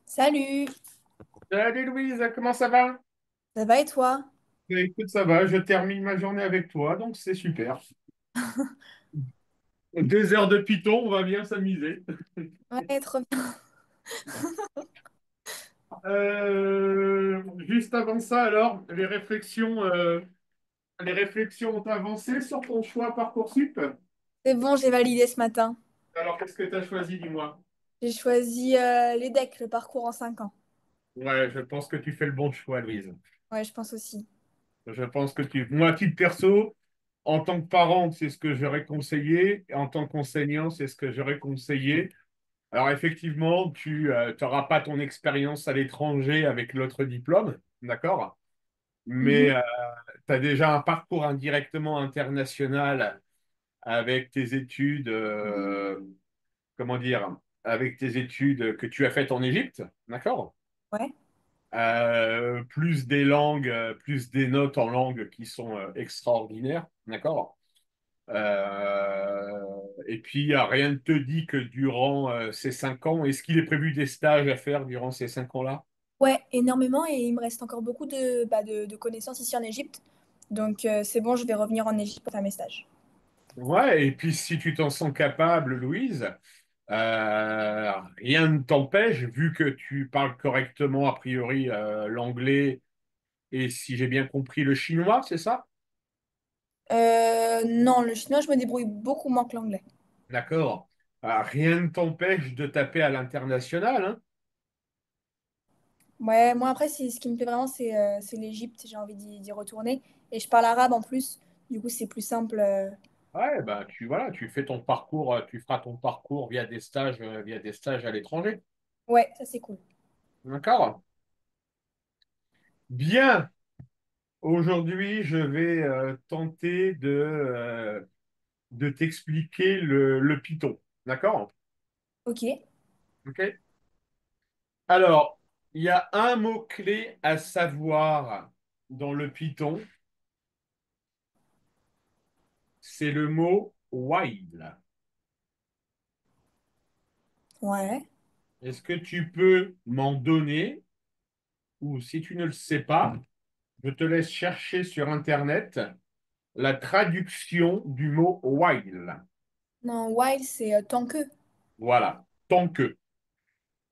Salut, Salut Louise, comment ça va? ça va et toi? Écoute, ça va, je termine ma journée avec toi, donc c'est super. 2 heures de Python, on va bien s'amuser. Ouais, trop bien. Juste avant ça, alors, les réflexions ont avancé sur ton choix Parcoursup. C'est bon, j'ai validé ce matin. Alors, qu'est-ce que tu as choisi, dis-moi? J'ai choisi l'EDEC, le parcours en 5 ans. Ouais, je pense que tu fais le bon choix, Louise. Ouais, je pense aussi. Je pense que moi, à titre perso, en tant que parent, c'est ce que j'aurais conseillé, et en tant qu'enseignant, c'est ce que j'aurais conseillé. Alors effectivement, tu n'auras pas ton expérience à l'étranger avec l'autre diplôme, d'accord? Mais Mhm. tu as déjà un parcours indirectement international avec tes études, comment dire, avec tes études que tu as faites en Égypte, d'accord? Ouais. Plus des langues, plus des notes en langue qui sont extraordinaires, d'accord? Et puis, rien ne te dit que durant ces 5 ans, est-ce qu'il est prévu des stages à faire durant ces 5 ans-là? Ouais, énormément et il me reste encore beaucoup de connaissances ici en Égypte. Donc c'est bon, je vais revenir en Égypte pour faire mes stages. Ouais, et puis si tu t'en sens capable, Louise, rien ne t'empêche, vu que tu parles correctement, a priori, l'anglais et si j'ai bien compris, le chinois, c'est ça? Non, le chinois, je me débrouille beaucoup moins que l'anglais. D'accord. Rien ne t'empêche de taper à l'international, hein. Ouais, moi après, ce qui me plaît vraiment, c'est l'Égypte. J'ai envie d'y retourner. Et je parle arabe en plus. Du coup, c'est plus simple. Ouais, bah voilà, tu fais ton parcours, tu feras ton parcours via des stages à l'étranger. Ouais, ça c'est cool. D'accord? Bien. Aujourd'hui, je vais tenter de t'expliquer le Python. D'accord? Ok. Ok. Alors, il y a un mot-clé à savoir dans le Python, c'est le mot while. Ouais. Est-ce que tu peux m'en donner, ou si tu ne le sais pas, je te laisse chercher sur Internet la traduction du mot while. Non, while, c'est tant que. Voilà, tant que.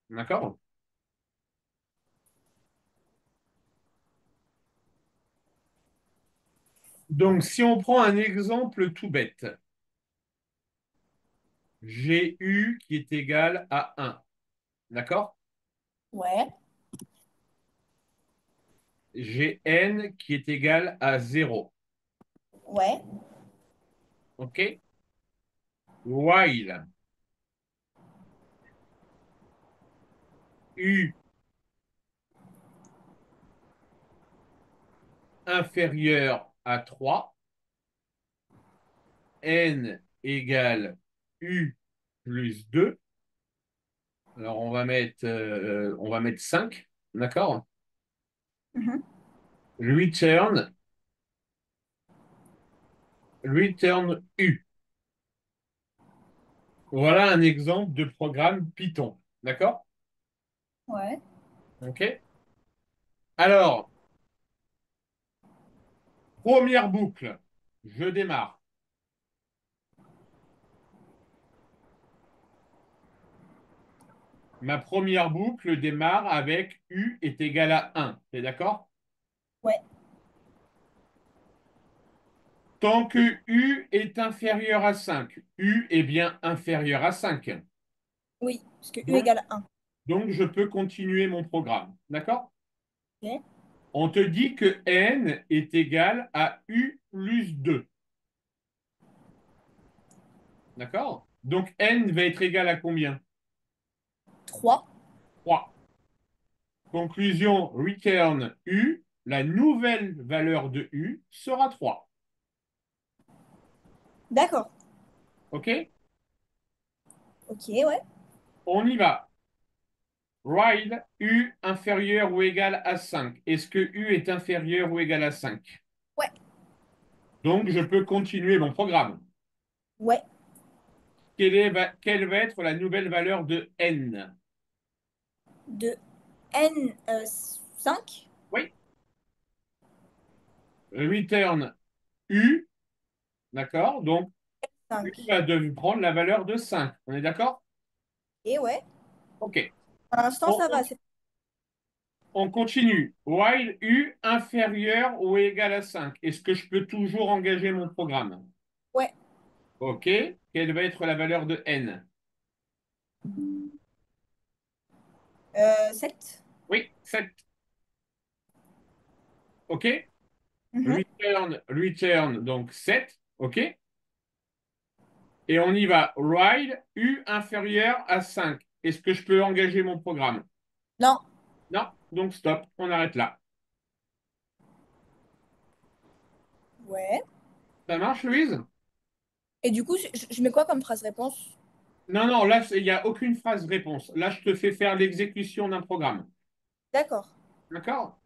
D'accord? Donc, si on prend un exemple tout bête, j'ai U qui est égal à 1. D'accord? Ouais. J'ai N qui est égal à 0. Ouais. OK? While U inférieur à 3, N égale U plus 2. Alors, on va mettre 5. D'accord? Mhm. Return U. Voilà un exemple de programme Python. D'accord? Ouais. OK? Alors, première boucle. Je démarre. Ma première boucle démarre avec U est égal à 1. T'es d'accord? Ouais. Tant que U est inférieur à 5, U est bien inférieur à 5. Oui, parce que U Donc, égale 1. donc je peux continuer mon programme. D'accord? Ok. On te dit que N est égal à U plus 2. D'accord? Donc N va être égal à combien? 3. 3. Conclusion, return U, la nouvelle valeur de U sera 3. D'accord. OK? Ok, ouais. On y va. While U inférieur ou égal à 5. Est-ce que U est inférieur ou égal à 5? Ouais. Donc, je peux continuer mon programme. Ouais. Quelle va être la nouvelle valeur de N? De N 5. Oui. Return U, d'accord? Donc, U 5. va devoir prendre la valeur de 5. On est d'accord? Et ouais. OK. Pour l'instant, On, ça on- va. on continue. While U inférieur ou égal à 5. Est-ce que je peux toujours engager mon programme? Ouais. OK. Quelle va être la valeur de N? 7. Oui, 7. OK. Mhm. Return, donc 7. OK. Et on y va. While U inférieur à 5. Est-ce que je peux engager mon programme? Non. Non. Donc stop. On arrête là. Ouais. Ça marche, Louise? Et du coup, je mets quoi comme phrase réponse? Non, non, là, il n'y a aucune phrase réponse. Là, je te fais faire l'exécution d'un programme. D'accord. D'accord?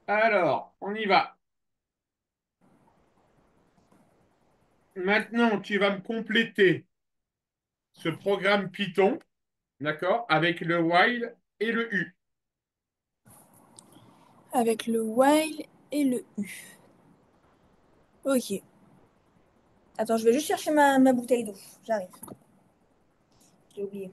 Alors, on y va. Maintenant, tu vas me compléter ce programme Python, d'accord, avec le while et le U. Avec le while et le U. Ok. Attends, je vais juste chercher ma bouteille d'eau. J'arrive. J'ai oublié.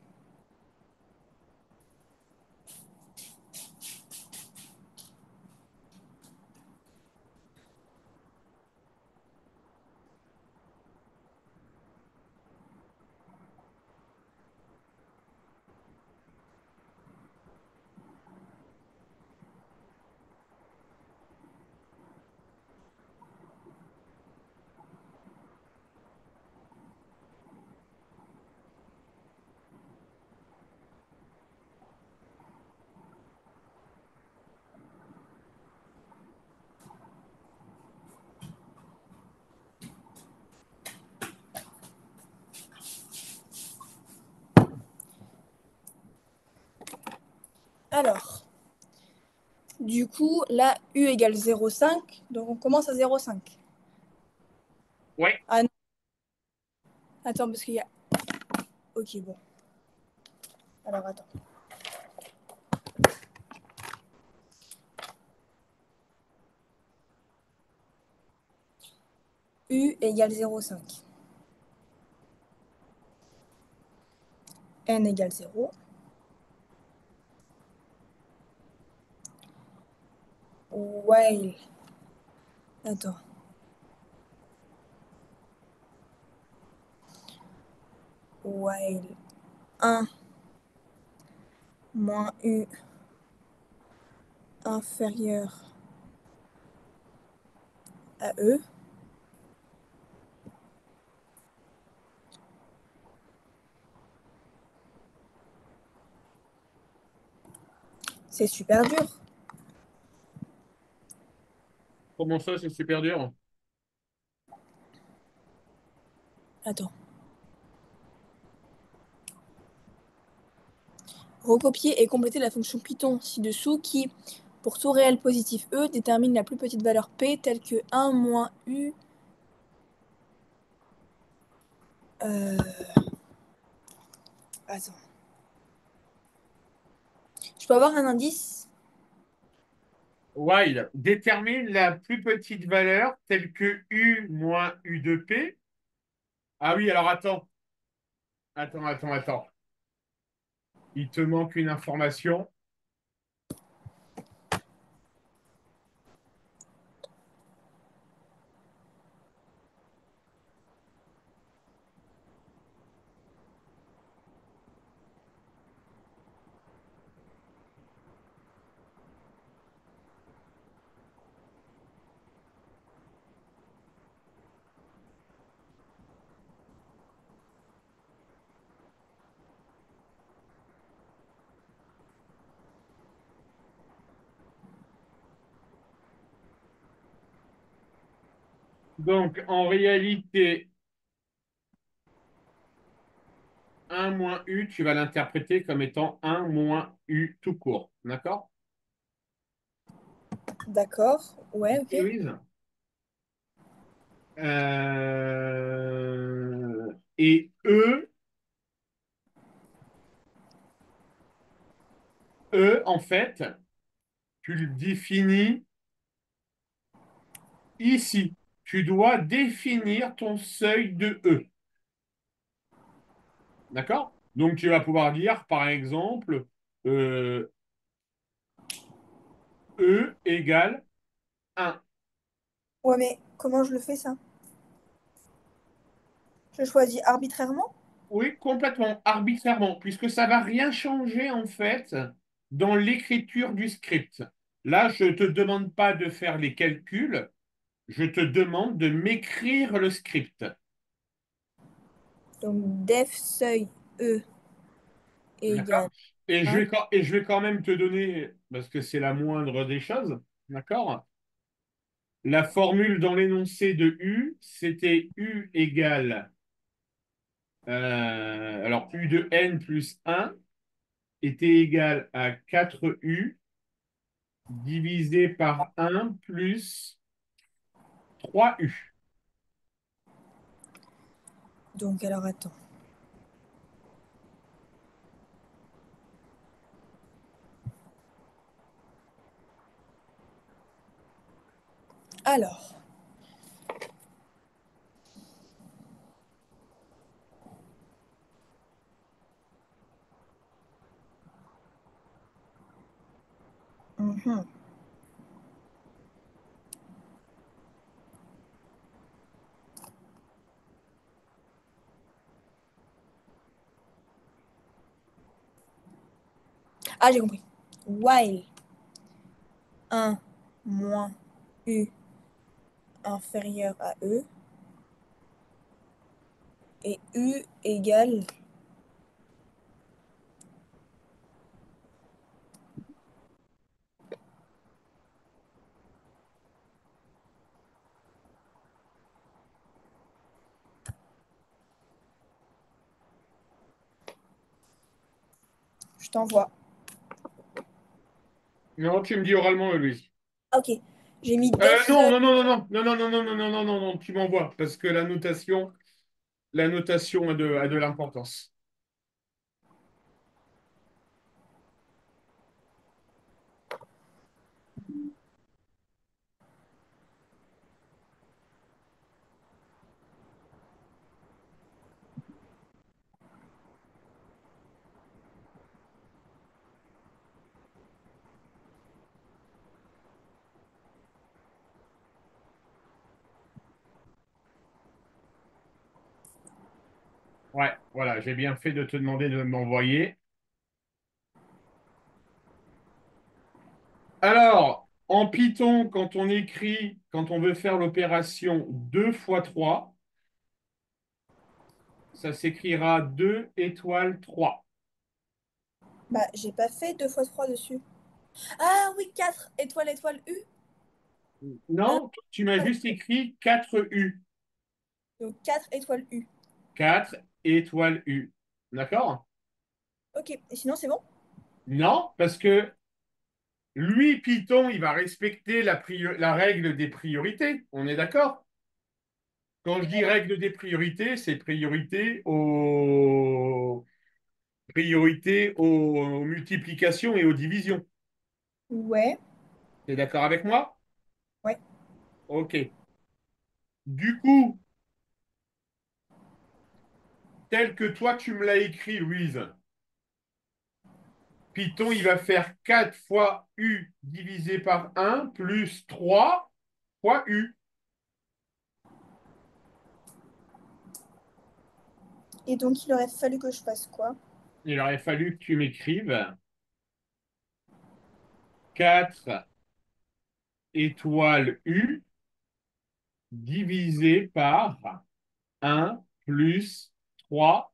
Alors, du coup, là, U égale 0,5. Donc, on commence à 0,5. Oui, Ah non. Attends, parce qu'il y a... Ok, bon. Alors, attends. U égale 0,5. N égale 0. While. Attends. While 1 moins U inférieur à E. C'est super dur. comment ça, c'est super dur? Attends. Recopier et compléter la fonction Python ci-dessous qui, pour tout réel positif E, détermine la plus petite valeur P telle que 1 moins U. Euh... Attends. Je peux avoir un indice? While détermine la plus petite valeur telle que U moins U de P. Ah oui, alors attends. Il te manque une information. Donc, en réalité, un moins U, tu vas l'interpréter comme étant un moins U tout court. D'accord? D'accord. Ouais, Ok, ok. Louise? Et en fait, tu le définis ici. Tu dois définir ton seuil de E. D'accord? Donc, tu vas pouvoir dire, par exemple, euh, E égale 1. Ouais, mais comment je le fais ça? Je choisis arbitrairement? Oui, complètement, arbitrairement, puisque ça va rien changer en fait dans l'écriture du script. Là, je ne te demande pas de faire les calculs, je te demande de m'écrire le script. Donc def seuil E D'accord? égale Et 1. je vais quand même te donner, parce que c'est la moindre des choses, d'accord? La formule dans l'énoncé de U, c'était U égale, alors U de n plus 1 était égal à 4U divisé par 1 plus 3U. Donc alors attends. Alors. Mhm. Ah, j'ai compris. While un moins U inférieur à E et U égale. Je t'envoie. Non, tu me dis oralement, Louise. Ok. J'ai mis def Non, seuil. non, non, non, non, non, non, non, non, non, non, non, non, non, tu m'envoies, parce que la notation a de l'importance. Ouais, voilà, j'ai bien fait de te demander de m'envoyer. Alors, en Python, quand on veut faire l'opération 2 fois 3, ça s'écrira 2 étoiles 3. Bah, j'ai pas fait 2 fois 3 dessus. Ah oui, 4 étoile étoile U. Ah, Non, tu m'as juste écrit 4U. donc 4 étoiles U. 4 étoiles U. D'accord? Ok. Et sinon, c'est bon? Non, parce que lui, Python, il va respecter la règle des priorités. On est d'accord? Quand je dis règle des priorités, c'est priorité aux multiplications et aux divisions. Ouais. Tu es d'accord avec moi? Ouais. OK. Du coup, tel que toi tu me l'as écrit, Louise, Python, il va faire 4 fois U divisé par 1 plus 3 fois U. Et donc, il aurait fallu que je fasse quoi? Il aurait fallu que tu m'écrives 4 étoiles U divisé par 1 plus 3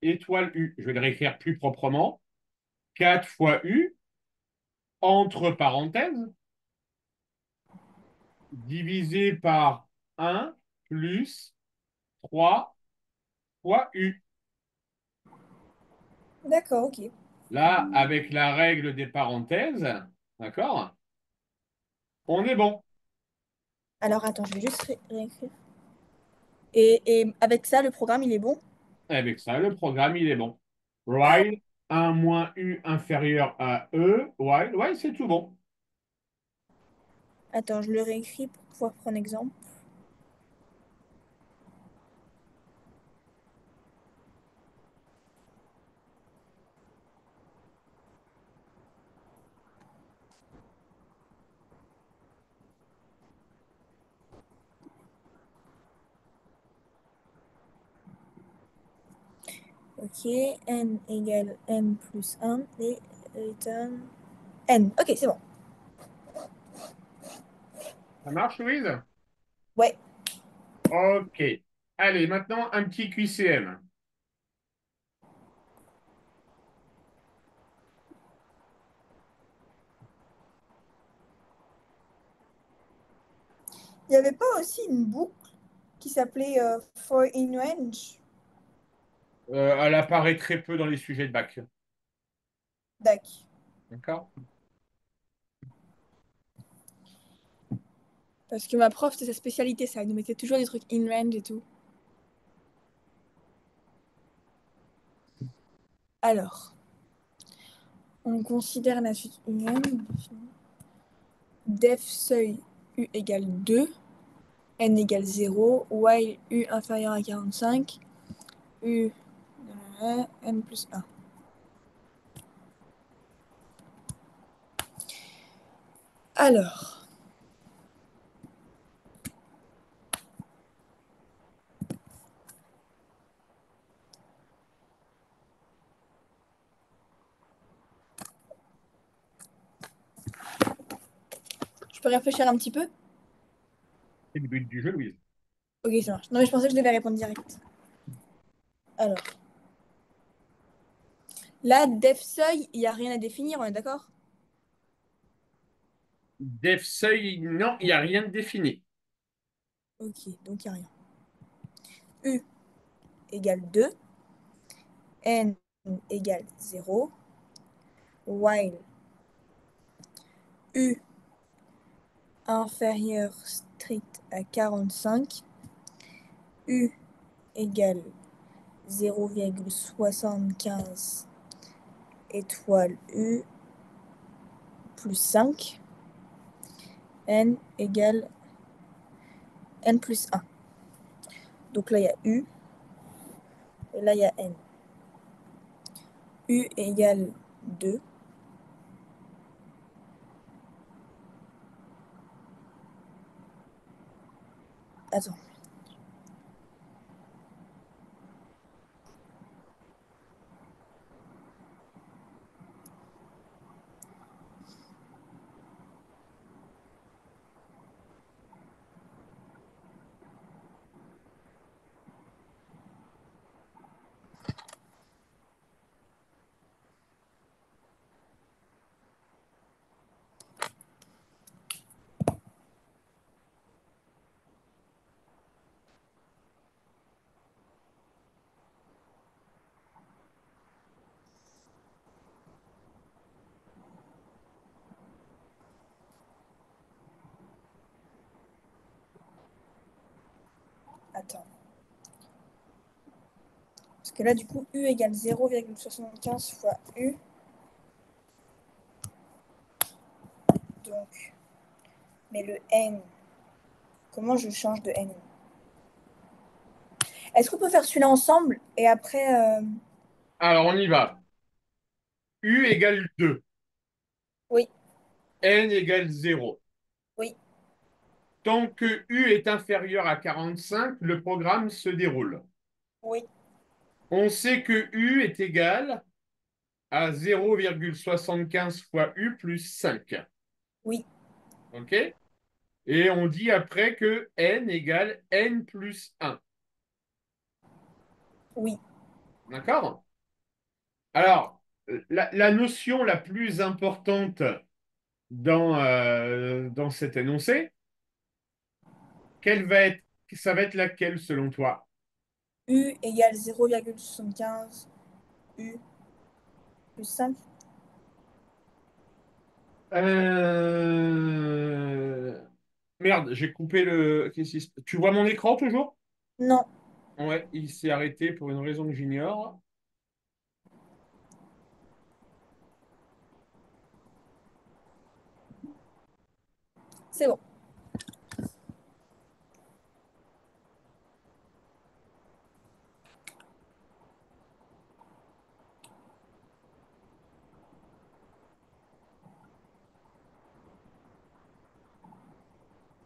étoiles U. Je vais le réécrire plus proprement. 4 fois U, entre parenthèses, divisé par 1 plus 3 fois U. D'accord, ok. Là, avec la règle des parenthèses, d'accord, on est bon. Alors attends, je vais juste réécrire. Et avec ça, le programme, il est bon? Avec ça, le programme, il est bon. While 1 moins U inférieur à E, while, ouais, c'est tout bon. Attends, je le réécris pour pouvoir prendre exemple. Ok, n égale n plus 1 et return n. Ok, c'est bon. Ça marche, Louise? Ouais. Ok. Allez, maintenant, un petit QCM. Il n'y avait pas aussi une boucle qui s'appelait for in range? Elle apparaît très peu dans les sujets de bac. Dac. D'accord? Parce que ma prof, c'était sa spécialité, ça. Elle nous mettait toujours des trucs in range et tout. Alors, on considère la suite humaine. Def seuil u égale 2, n égale 0, while u inférieur à 45, u n plus 1. Alors, je peux réfléchir un petit peu? C'est le but du jeu, Louise. Ok, ça marche. Non, mais je pensais que je devais répondre direct. Alors, là, def seuil, il n'y a rien à définir, on est d'accord? Def seuil, non, il n'y a rien de défini. Ok, donc il n'y a rien. U égale 2, n égale 0, while u inférieur strict à 45, u égale 0,75 étoile u plus 5, n égale n plus 1. Donc là, il y a u, et là, il y a n. U égale 2. Attends. Attends. Parce que là, du coup, u égale 0,75 fois u. Donc, mais le n, comment je change de n? Est-ce qu'on peut faire celui-là ensemble et après Alors, on y va. U égale 2. Oui, N égale 0. oui, Tant que U est inférieur à 45, le programme se déroule. oui, On sait que U est égal à 0,75 fois U plus 5. oui, OK? Et on dit après que N égale N plus 1. oui. D'accord? Alors, la notion la plus importante dans cet énoncé, quelle va être ça va être laquelle selon toi? U égale 0,75 U plus 5. Euh, Merde, j'ai coupé le. Tu vois mon écran toujours? Non, Ouais, il s'est arrêté pour une raison que j'ignore. c'est bon.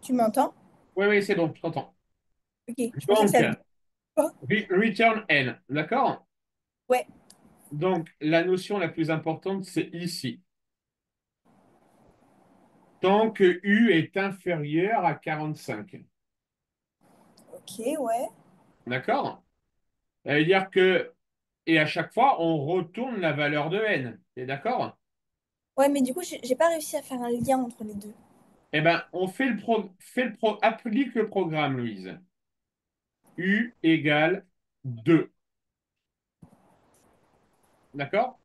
Tu m'entends? Oui, oui, c'est bon, je t'entends. Ok, je pensais que Donc, ça bip pas. return n, d'accord? Ouais, Donc, la notion la plus importante, c'est ici. Tant que U est inférieur à 45. ok, ouais. D'accord? Ça veut dire que, et à chaque fois, on retourne la valeur de n. T'es d'accord? Ouais, mais du coup, j'ai pas réussi à faire un lien entre les deux. Eh bien, on applique le programme, Louise. U égale 2. D'accord?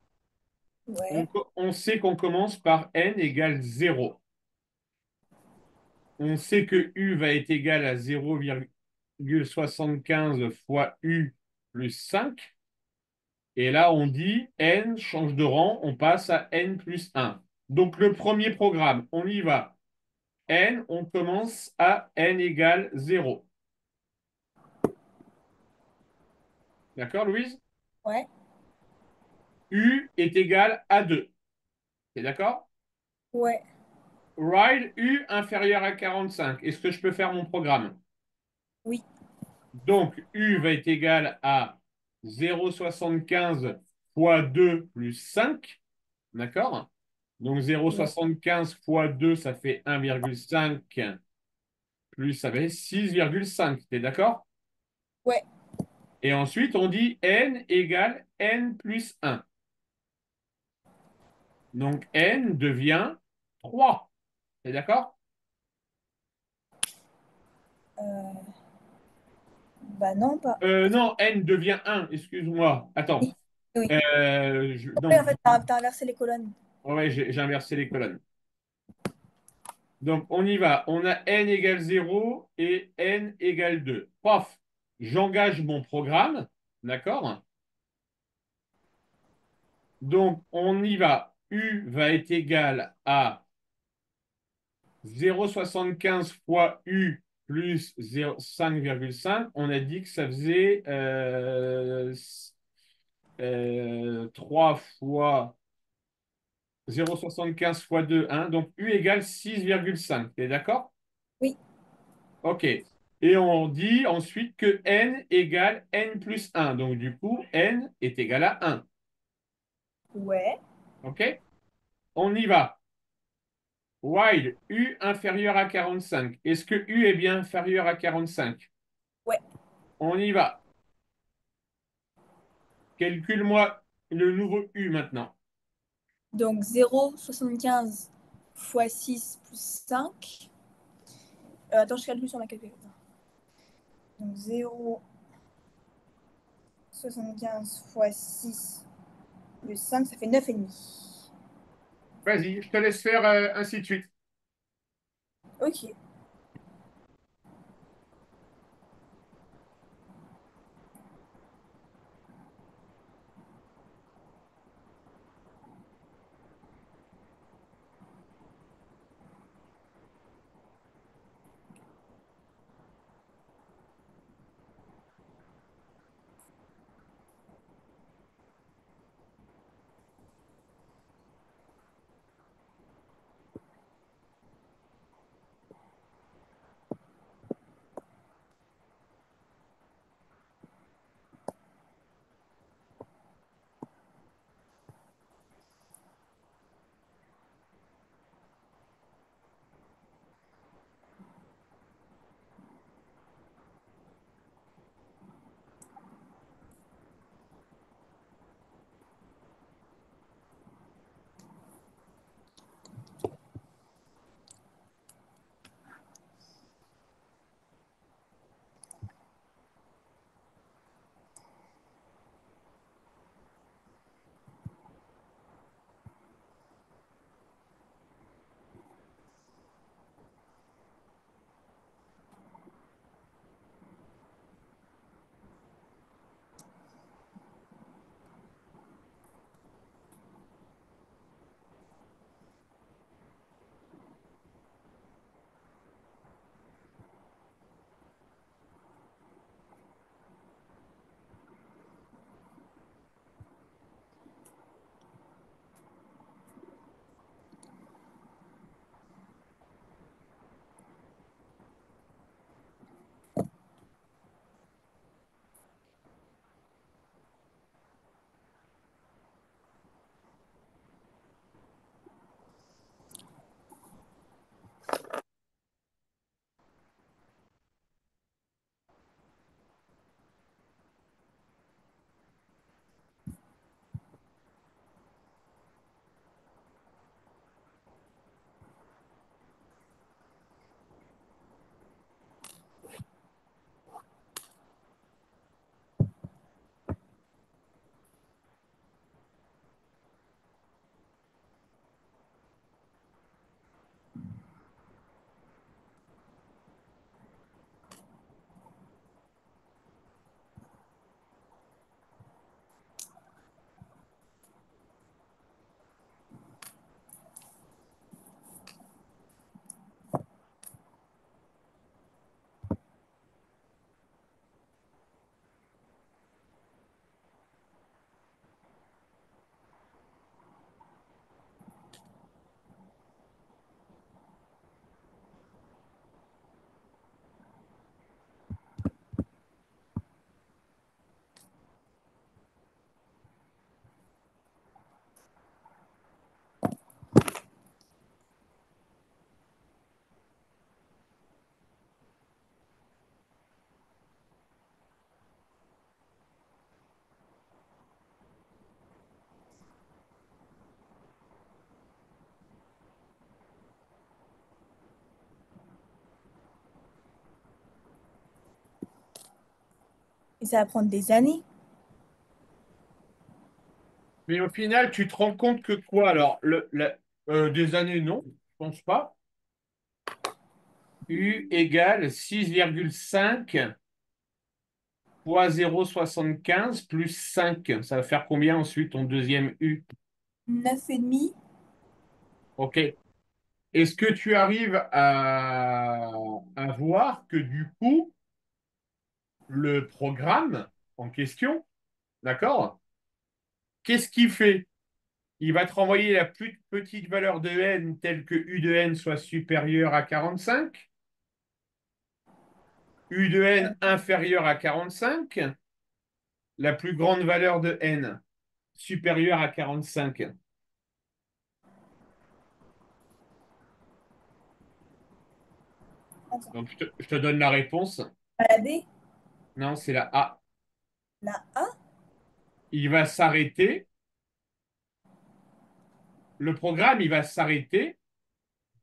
Ouais, On sait qu'on commence par n égale 0. On sait que U va être égal à 0,75 fois U plus 5. Et là, on dit n change de rang, on passe à n plus 1. Donc, le premier programme, on y va. N, on commence à n égale 0. D'accord, Louise? ouais, U est égal à 2. T'es d'accord? ouais, While U inférieur à 45. Est-ce que je peux faire mon programme? oui, Donc, U va être égal à 0,75 fois 2 plus 5. D'accord? Donc, ouais, 0,75 fois 2, ça fait 1,5 plus ça fait 6,5. T'es d'accord? ouais. Et ensuite, on dit n égale n plus 1. Donc, n devient 3. T'es d'accord? Euh, bah non, pas. Non, n devient 1. Excuse-moi. Attends. Oui, oui. Ouais, Donc, en fait, t'as inversé les colonnes. ouais, j'ai inversé les colonnes. Donc, on y va. On a n égale 0 et n égale 2. Paf, j'engage mon programme. D'accord? Donc, on y va. U va être égal à 0,75 fois U plus 5,5. On a dit que ça faisait 3 fois 0,75 fois 2, 1. Donc, U égale 6,5. T'es d'accord? Oui, OK. Et on dit ensuite que n égale n plus 1. Donc, du coup, n est égal à 1. ouais, OK? On y va. While U inférieur à 45. Est-ce que U est bien inférieur à 45? ouais. On y va. Calcule-moi le nouveau U maintenant. Donc 0,75 fois 6 plus 5. Attends, je calcule sur ma calculatrice. Donc 0,75 fois 6 plus 5, ça fait 9,5. Vas-y, je te laisse faire ainsi de suite. Ok. Mais ça va prendre des années. Mais au final, tu te rends compte que quoi? Alors, des années, non, je pense pas. U égale 6,5 fois 0,75 plus 5. Ça va faire combien ensuite ton deuxième U? 9,5. OK. Est-ce que tu arrives à voir que du coup, le programme en question, d'accord, qu'est-ce qu'il fait? Il va te renvoyer la plus petite valeur de n telle que U de n soit supérieure à 45, U de n inférieur à 45, la plus grande valeur de n supérieure à 45. Attends. Donc, je te donne la réponse. La B, Non, c'est la A. la A. Il va s'arrêter. Le programme, il va s'arrêter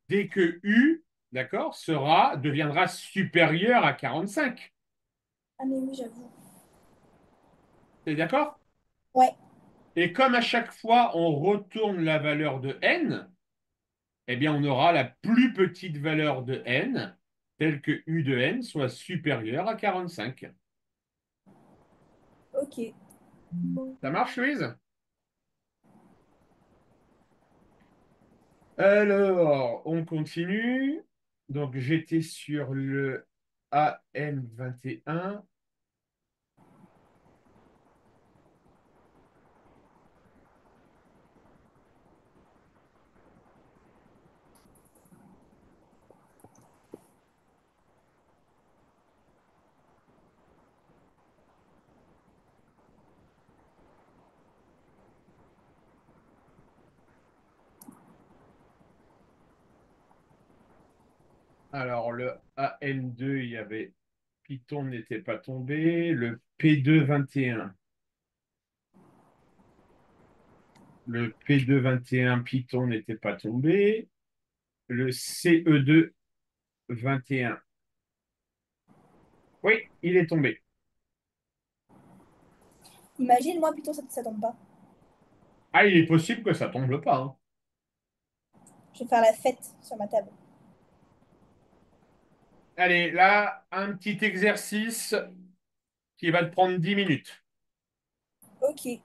dès que U, d'accord, deviendra supérieur à 45. Ah mais oui, j'avoue. T'es d'accord? Ouais, Et comme à chaque fois, on retourne la valeur de n, eh bien, on aura la plus petite valeur de n, telle que U de n soit supérieure à 45. ok. Ça marche, Louise? Alors, on continue. Donc, j'étais sur le AM21. Alors, le AM2, il y avait Python n'était pas tombé. Le P221. Le P221 Python n'était pas tombé. Le CE2 21. Oui, il est tombé. Imagine, moi, plutôt, ça tombe pas. Ah, il est possible que ça tombe pas, hein. Je vais faire la fête sur ma table. Allez, là, un petit exercice qui va te prendre 10 minutes. Ok.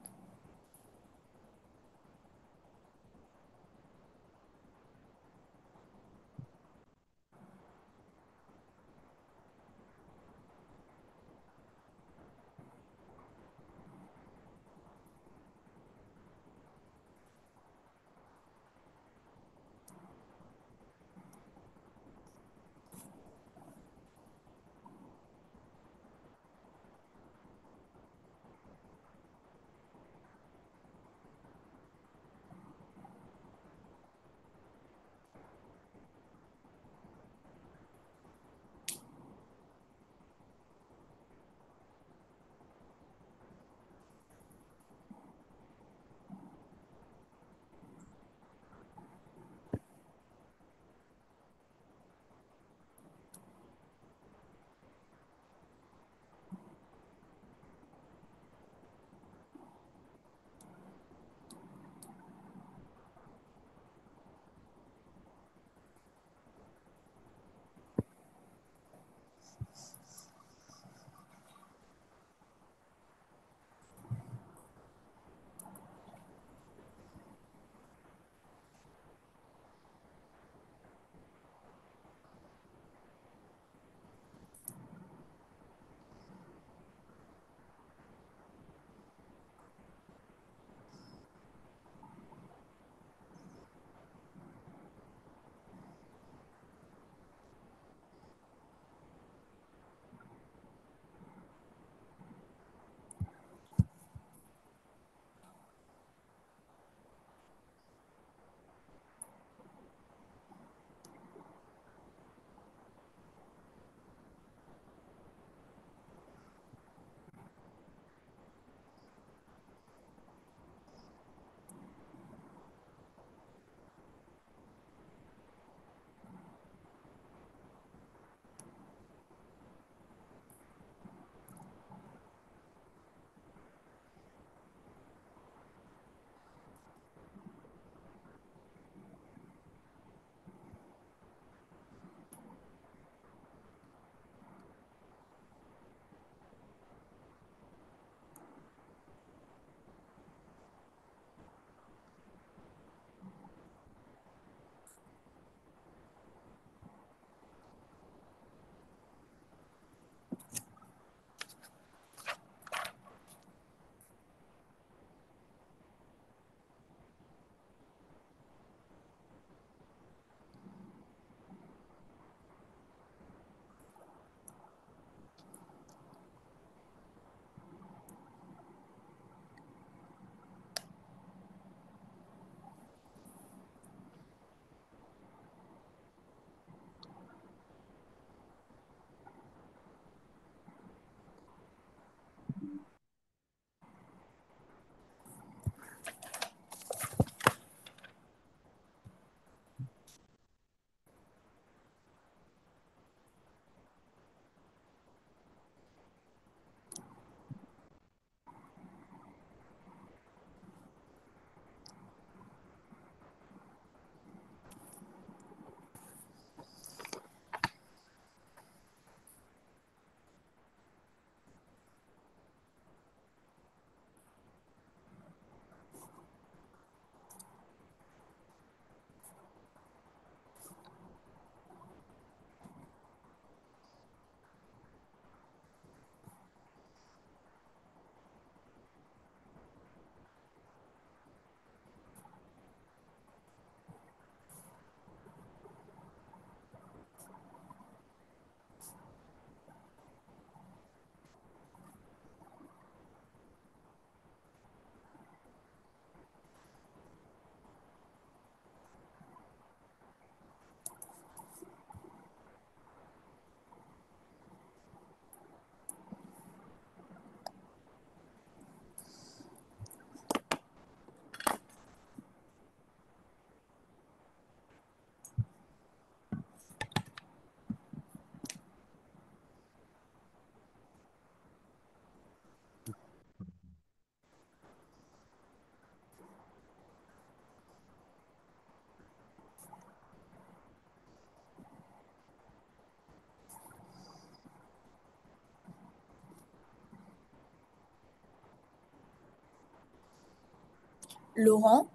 Laurent,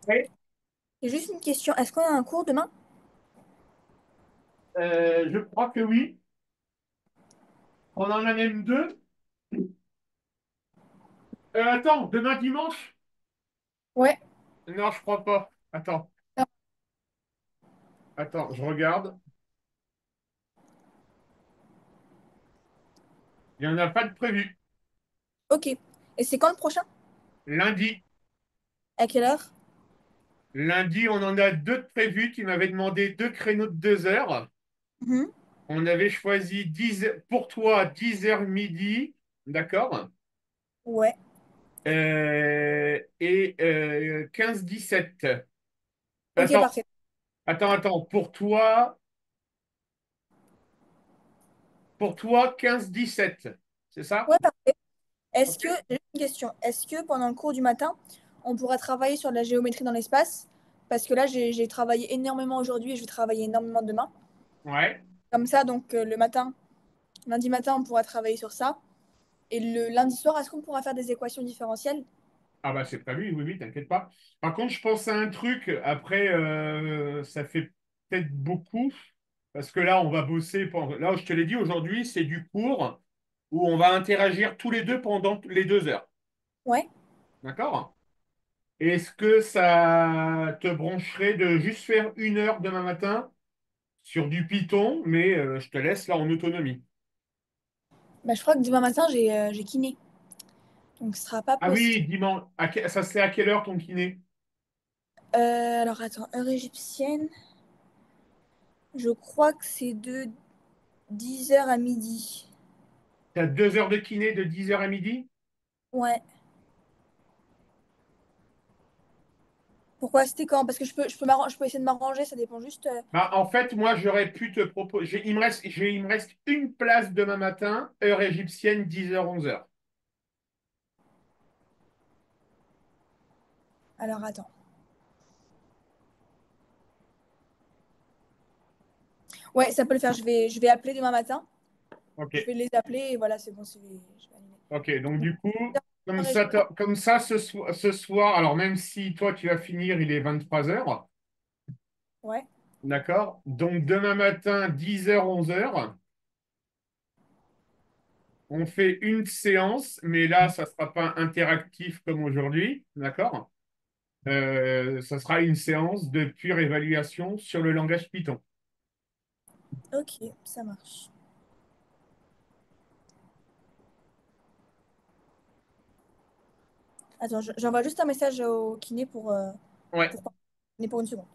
Oui. j'ai juste une question. Est-ce qu'on a un cours demain? Je crois que oui. On en a même deux. Attends, demain dimanche? Ouais. Non, je crois pas. Attends, je regarde. Il n'y en a pas de prévu. Ok. Et c'est quand le prochain? Lundi. À quelle heure? Lundi, on en a deux de prévus. Tu m'avais demandé deux créneaux de 2 heures. Mhm. On avait choisi 10 pour toi 10 heures midi. D'accord? Ouais. Et 15-17. Ok, Attends, parfait. attends. Pour toi 15-17. C'est ça? Ouais, parfait. Est-ce Ok. que, j'ai une question. Est-ce que pendant le cours du matin, on pourra travailler sur la géométrie dans l'espace? Parce que là, j'ai travaillé énormément aujourd'hui et je vais travailler énormément demain. Ouais. Comme ça, donc le matin, lundi matin, on pourra travailler sur ça. Et le lundi soir, est-ce qu'on pourra faire des équations différentielles? Ah bah c'est prévu, oui, oui, t'inquiète pas. Par contre, je pense à un truc. Après, ça fait peut-être beaucoup. Parce que là, on va bosser. Là, je te l'ai dit, aujourd'hui, c'est du cours où on va interagir tous les deux pendant les 2 heures. Ouais. D'accord? Est-ce que ça te brancherait de juste faire 1 heure demain matin sur du Python, mais je te laisse là en autonomie. Bah, je crois que demain matin, j'ai kiné. Donc, ce sera pas Ah possible. oui, dimanche. Ça, c'est à quelle heure ton kiné? Alors, attends, heure égyptienne, je crois que c'est de 10 heures à midi. Tu as 2 heures de kiné de 10 heures à midi? Ouais. Pourquoi c'était quand? Parce que je peux essayer de m'arranger, ça dépend juste. Bah, en fait, moi, j'aurais pu te proposer. Il me reste une place demain matin, heure égyptienne, 10 heures 11 heures. Alors, attends. Ouais, ça peut le faire. Je vais appeler demain matin. Ok. Je vais les appeler et voilà, c'est bon, je vais annuler. Ok. Donc, Donc, du coup, comme heure ça, égyptienne. ce soir, alors même si toi, tu vas finir, il est 23 heures. Ouais. D'accord? Donc, demain matin, 10 heures 11 heures. On fait une séance, mais là, ça ne sera pas interactif comme aujourd'hui. D'accord? Ça sera une séance de pure évaluation sur le langage Python. Ok, ça marche. Attends, j'envoie juste un message au kiné Ouais. pour, pour une seconde.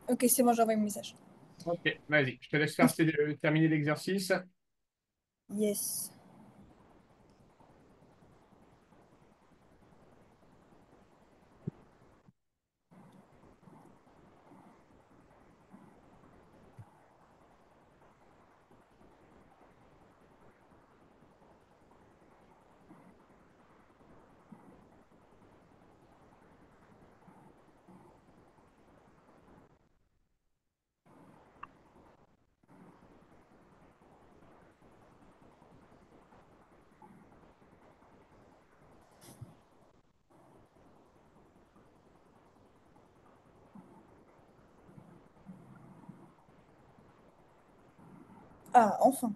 Ok, c'est bon, j'envoie un message. Ok, vas-y, je te laisse terminer l'exercice. Yes. Ah, enfin.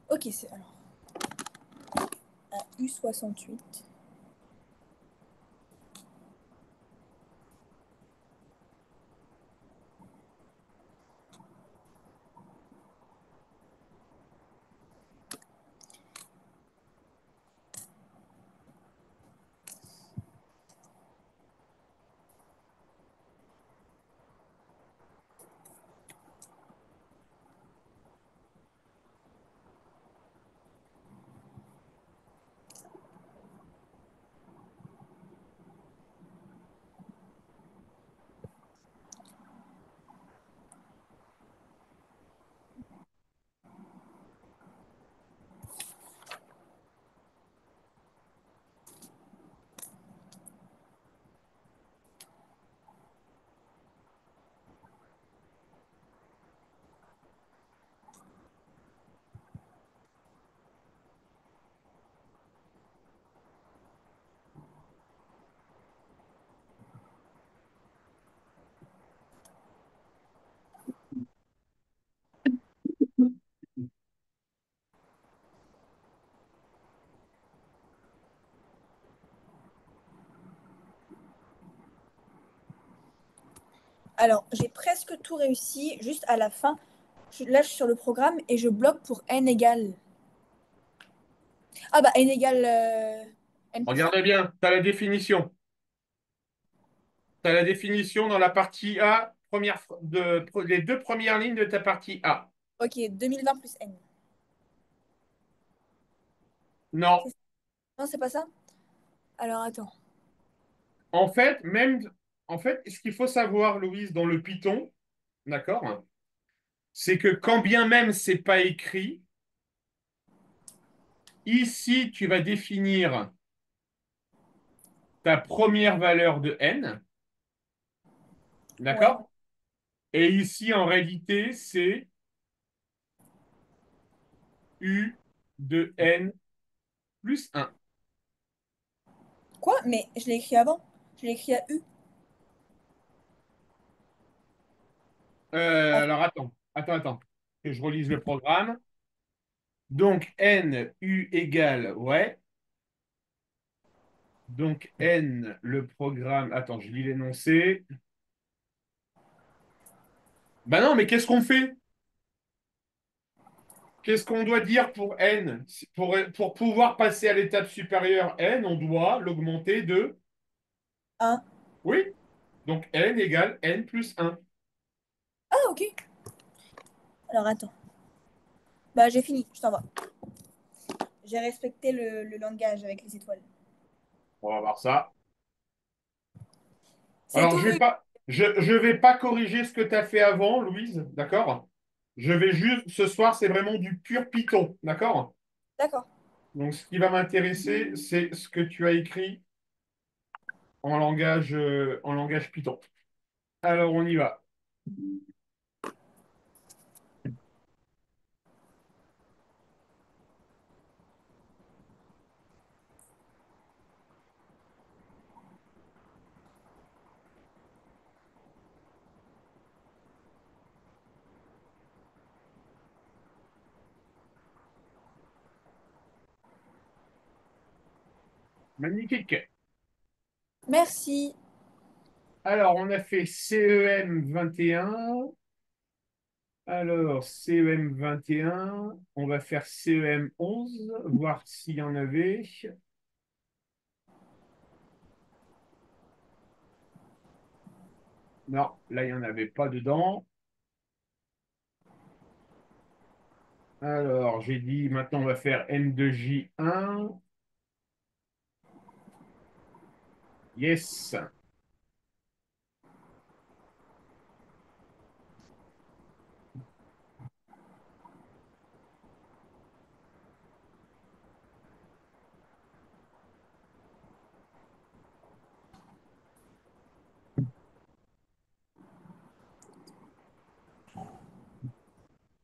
Ok, c'est alors un U68. Alors, j'ai presque tout réussi. Juste à la fin, là, je suis sur le programme et je bloque pour n égale. Ah bah, n égale n plus 1. Regarde bien, tu as la définition. Tu as la définition dans la partie A, les deux premières lignes de ta partie A. Ok, 2020 plus n. Non. Non, c'est pas ça? Alors, attends. En fait, ce qu'il faut savoir, Louise, dans le Python, d'accord, c'est que quand bien même c'est pas écrit, ici, tu vas définir ta première valeur de n, Ouais. d'accord? Et ici, en réalité, c'est u de n plus 1. Quoi? Mais je l'ai écrit avant. Je l'ai écrit à U. Ah, Alors, attends, que je relise le programme. Donc, n, u égale, ouais. Donc, n, le programme. Attends, je lis l'énoncé. Ben non, mais qu'est-ce qu'on fait? Qu'est-ce qu'on doit dire pour n? Pour pouvoir passer à l'étape supérieure n, on doit l'augmenter de... 1. Oui, donc n égale n plus 1. Ah, ok. Alors, attends. Bah, j'ai fini. Je t'envoie. J'ai respecté le langage avec les étoiles. On va voir ça. C'est Alors, tout U. je vais pas corriger ce que tu as fait avant, Louise, d'accord? Je vais juste, ce soir, c'est vraiment du pur Python, d'accord? D'accord. Donc, ce qui va m'intéresser, c'est ce que tu as écrit en langage Python. Alors, on y va. Magnifique. Merci. Alors, on a fait CEM 21. Alors, CEM 21, on va faire CEM 11, voir s'il y en avait. Non, là, il n'y en avait pas dedans. Alors, j'ai dit, maintenant, on va faire N2J1. Yes.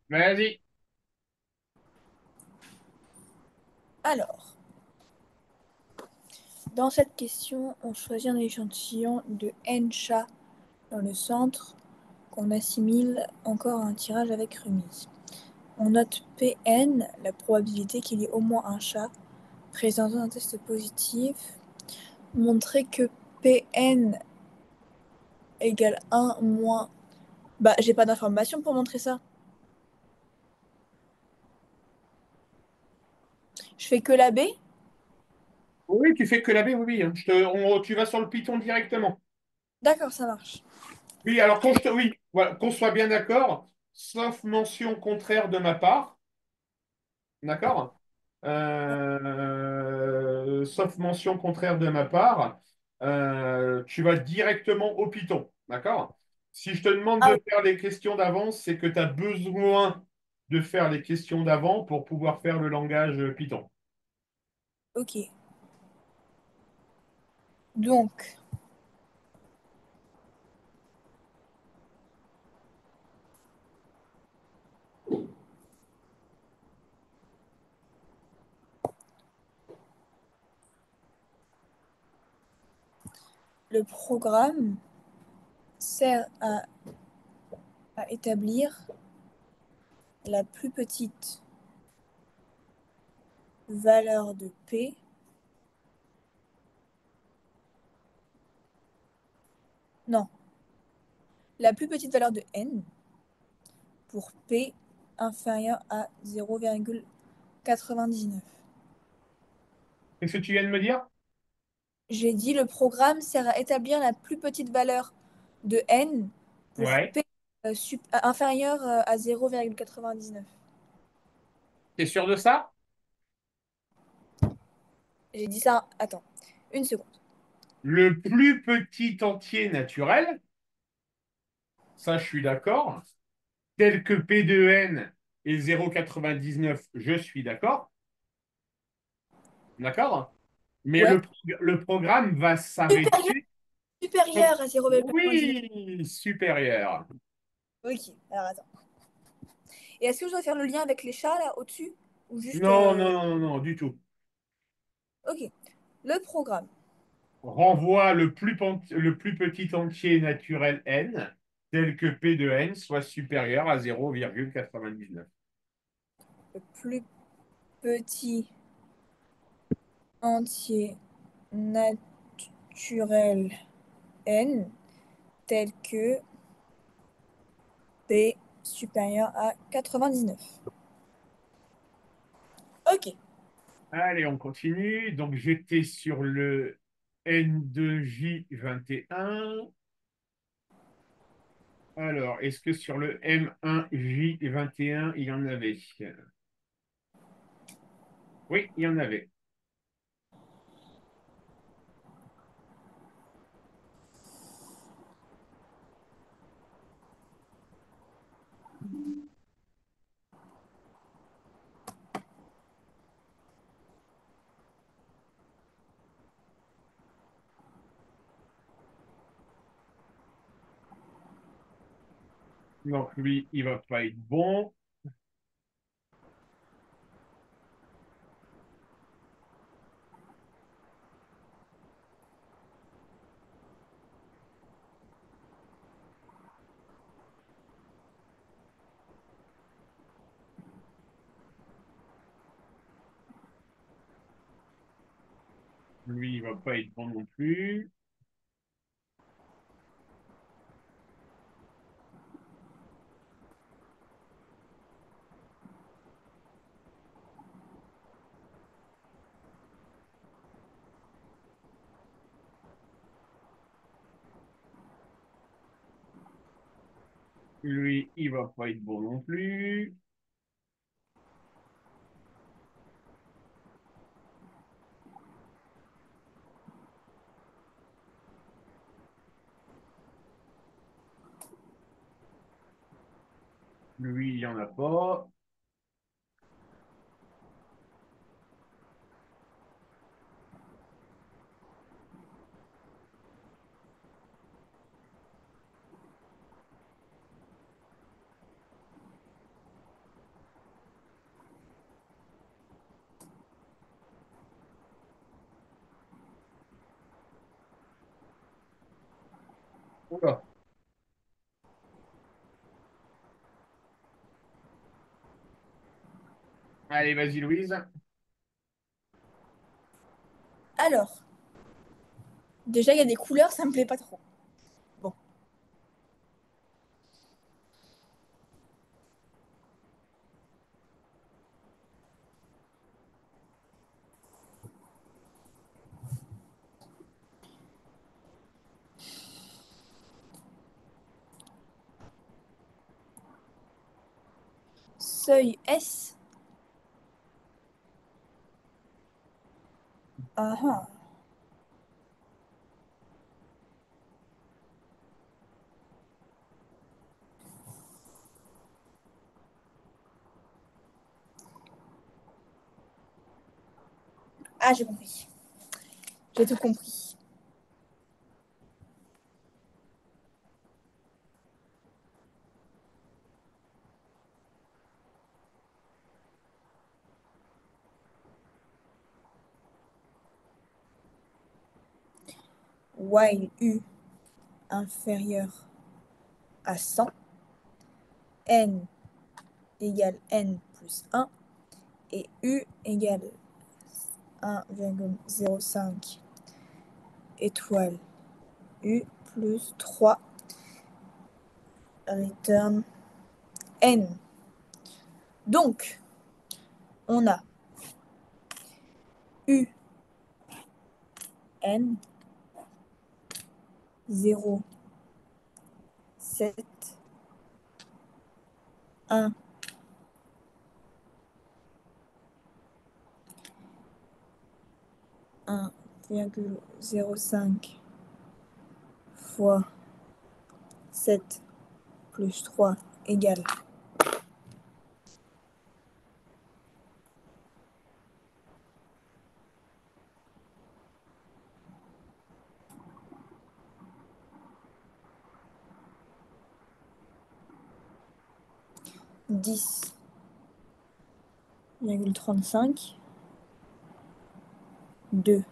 Vas-y. Alors, dans cette question, on choisit un échantillon de N chats dans le centre qu'on assimile encore à un tirage avec remise. On note Pn, la probabilité qu'il y ait au moins un chat présentant un test positif. Montrer que Pn égale 1 moins... Bah, j'ai pas d'informations pour montrer ça. Je fais que la B? Oui, tu fais que la B, oui, oui, hein. Tu vas sur le Python directement. D'accord, ça marche. Oui, alors oui, voilà, qu'on soit bien d'accord, sauf mention contraire de ma part, d'accord? Sauf mention contraire de ma part, tu vas directement au Python, d'accord? Si je te demande Ah de oui, faire les questions d'avance, c'est que tu as besoin de faire les questions d'avant pour pouvoir faire le langage Python. ok. Donc, le programme sert à établir la plus petite valeur de P. Non, la plus petite valeur de N pour P inférieur à 0,99. Qu'est-ce que tu viens de me dire? J'ai dit le programme sert à établir la plus petite valeur de N pour Ouais. P inférieur à 0,99. T'es sûr de ça? J'ai dit ça. Attends, une seconde. Le plus petit entier naturel, ça je suis d'accord, tel que P de N est 0,99, je suis d'accord. D'accord? Mais Ouais. le programme va Supérieur, s'arrêter. supérieur à 0,99. Oui, supérieur. Ok, alors attends. Et est-ce que je dois faire le lien avec les chats là au-dessus? Ou juste. Non, non, non, non, non, du tout. Ok. Le programme. Renvoie le plus petit entier naturel n, tel que P de n soit supérieur à 0,99. Le plus petit entier naturel n tel que P supérieur à 99. Ok. Allez, on continue. Donc, j'étais sur le N2J21. Alors, est-ce que sur le M1J21, il y en avait? Oui, il y en avait. Donc, lui, il va pas être bon. Lui, il va pas être bon non plus. Lui, il va pas être bon non plus. Lui, il y en a pas. Oula. Allez, vas-y, Louise. Alors, déjà, il y a des couleurs, ça me plaît pas trop. Bon. Seuil S. Ah ah. Ah, j'ai compris. J'ai tout compris. While U inférieur à 100, N égale N plus 1 et U égale 1,05 étoile U plus 3 return N. Donc, on a U N 0, 7, 1, 1,05 fois 7 plus 3 égale 10,35, 2.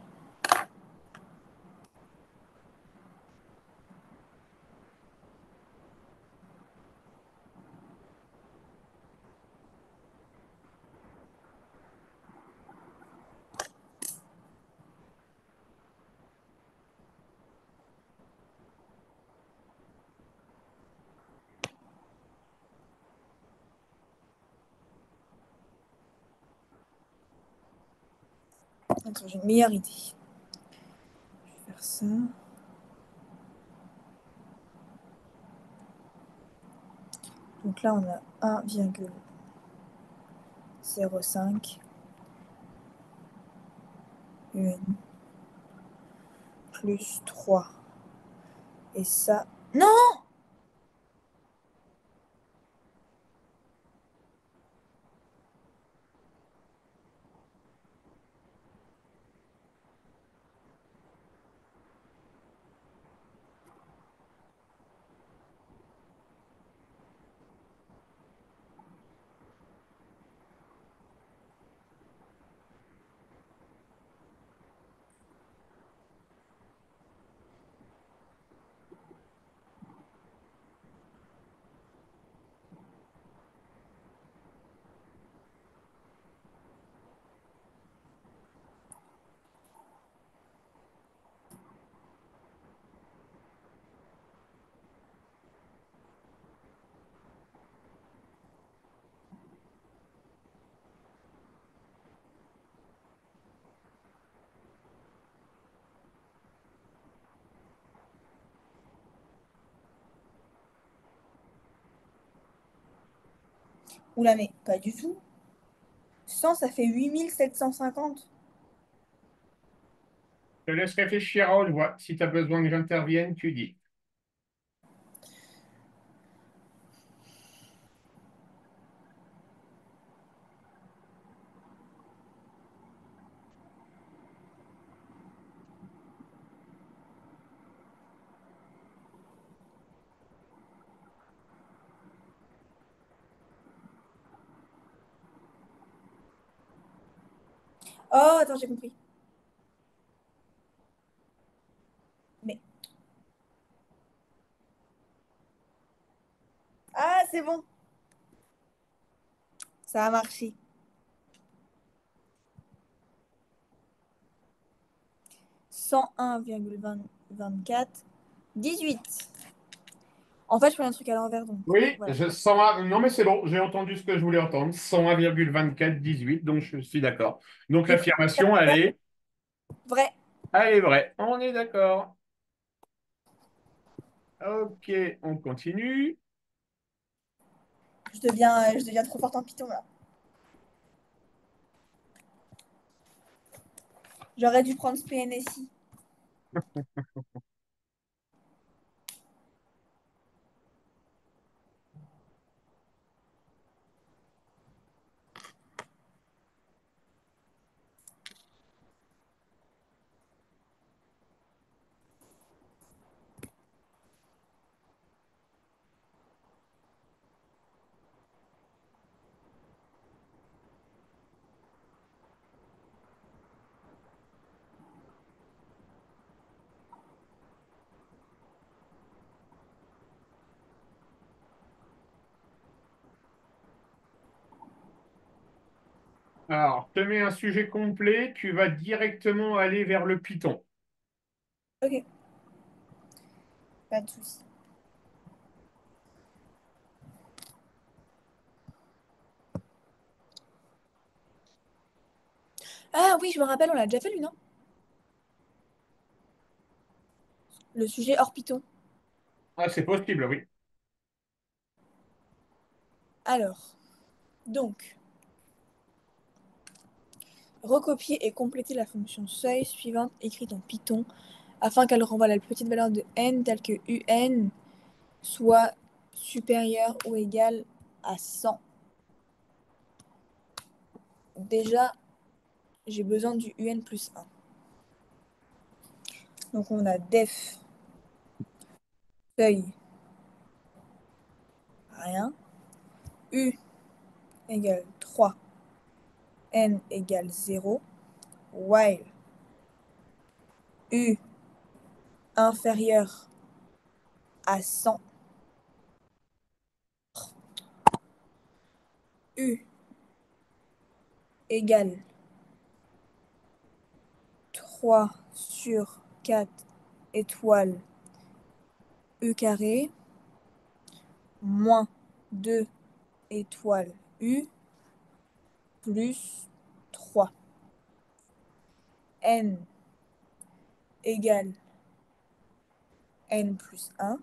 Attends, j'ai une meilleure idée. Je vais faire ça. Donc là, on a 1,05 UN plus 3. Et ça... Non! Oula, mais pas du tout. 100, ça fait 8750. Je te laisse réfléchir à haute voix. Si tu as besoin que j'intervienne, tu dis. Oh, attends, j'ai compris. Mais... Ah, c'est bon. Ça a marché. 101,24, 18. En fait, je fais un truc à l'envers, donc Oui, voilà. non mais c'est bon, j'ai entendu ce que je voulais entendre. 101,2418, donc je suis d'accord. Donc J'ai pris l'affirmation, vrai. elle est vraie. On est d'accord. Ok, on continue. Je deviens trop forte en Python là. J'aurais dû prendre ce PNSI. Alors, je te mets un sujet complet, tu vas directement aller vers le Python. Ok, pas de souci. Ah oui, je me rappelle, on l'a déjà fait lui, non? Le sujet hors Python. Ah, c'est possible, oui. Alors, donc, recopier et compléter la fonction seuil suivante écrite en Python afin qu'elle renvoie la petite valeur de n telle que un soit supérieure ou égale à 100. Déjà, j'ai besoin du un plus 1. Donc on a def seuil rien, u égale 3, n égale 0, while u inférieur à 100, u égale 3 sur 4 étoiles u carré, moins 2 étoiles u, plus 3. N égale n plus 1,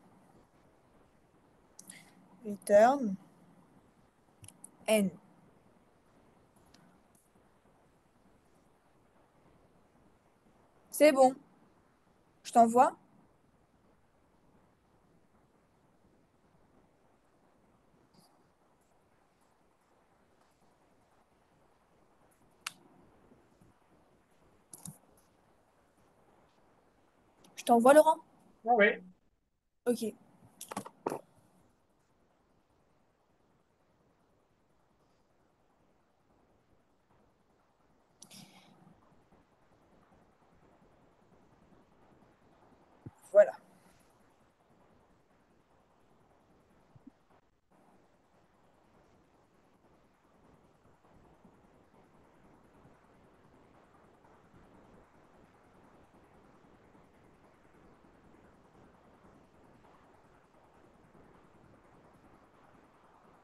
return n. C'est bon, je t'envoie. Je t'envoie, Laurent. Ah ouais. Ok, voilà.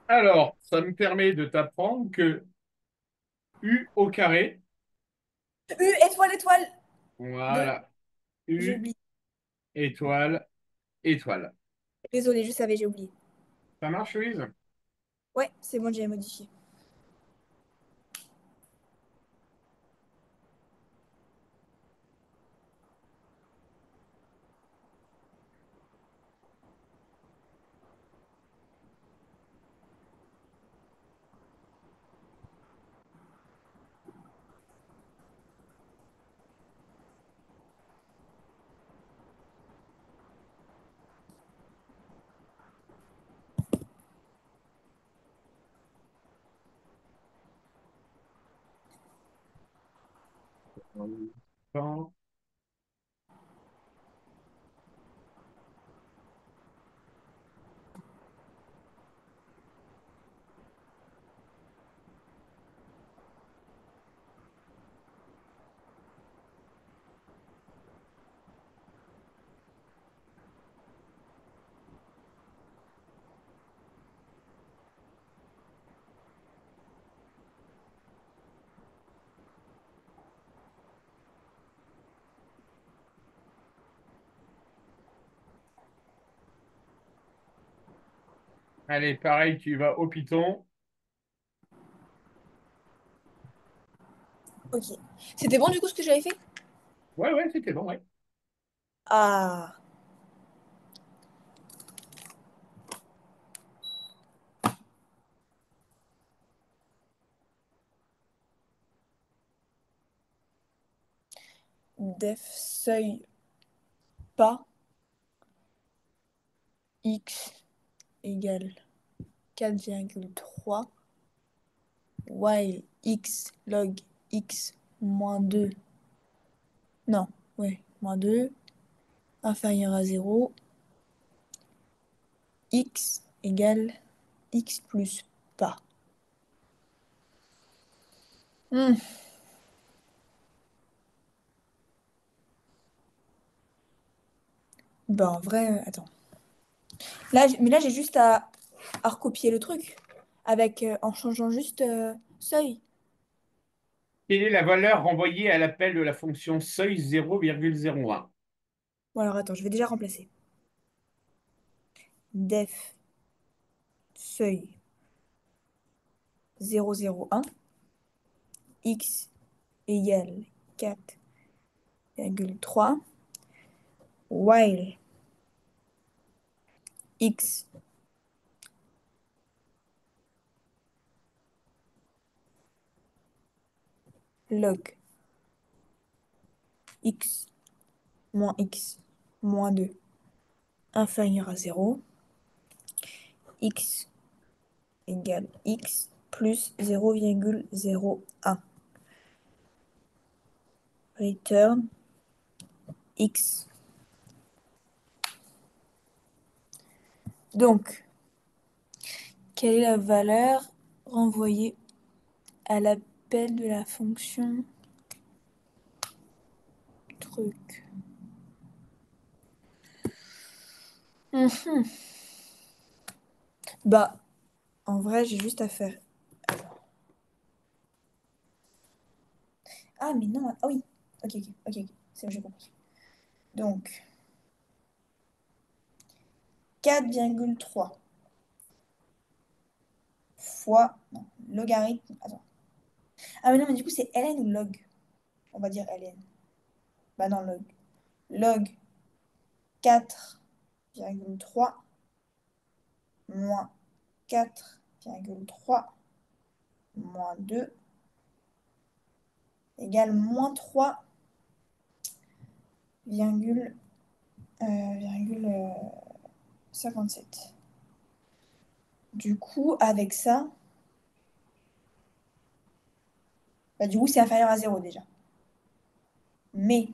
Alors, ça me permet de t'apprendre que U au carré, U, étoile, étoile. De... voilà, J'ai U, oublié. étoile, étoile. Désolée, je savais, j'ai oublié. Ça marche, Louise? Ouais, c'est bon, j'ai modifié. Bon. Allez, pareil, tu vas au Python. Ok. C'était bon du coup ce que j'avais fait? Ouais, ouais, c'était bon, ouais. Ah. Def seuil pas x égale 4,3 while x log x moins 2 non, ouais, moins 2 inférieur à 0 x égale x plus pas. Hmm. Bah en vrai, attends. Mais là j'ai juste à recopier le truc avec en changeant juste seuil. Quelle est la valeur renvoyée à l'appel de la fonction seuil 0,01? Bon alors attends, je vais déjà remplacer. Def seuil 0,01 x égale 4,3 while x log x moins x moins 2 inférieur à 0 x égale x plus 0,01. Return x. Donc, quelle est la valeur renvoyée à l'appel de la fonction truc? Mhm. Bah, en vrai, j'ai juste à faire. Ah, mais non, ah oui. Ok, ok, ok, ok. C'est bon, j'ai compris. Donc, 4,3 fois. Non, logarithme. Attends. Ah, mais non, mais du coup, c'est ln ou log? On va dire ln. Bah, non, log. Log 4,3 moins 4,3 moins 2 égale moins 3,57. Du coup, avec ça, bah, du coup, c'est inférieur à 0 déjà. Mais.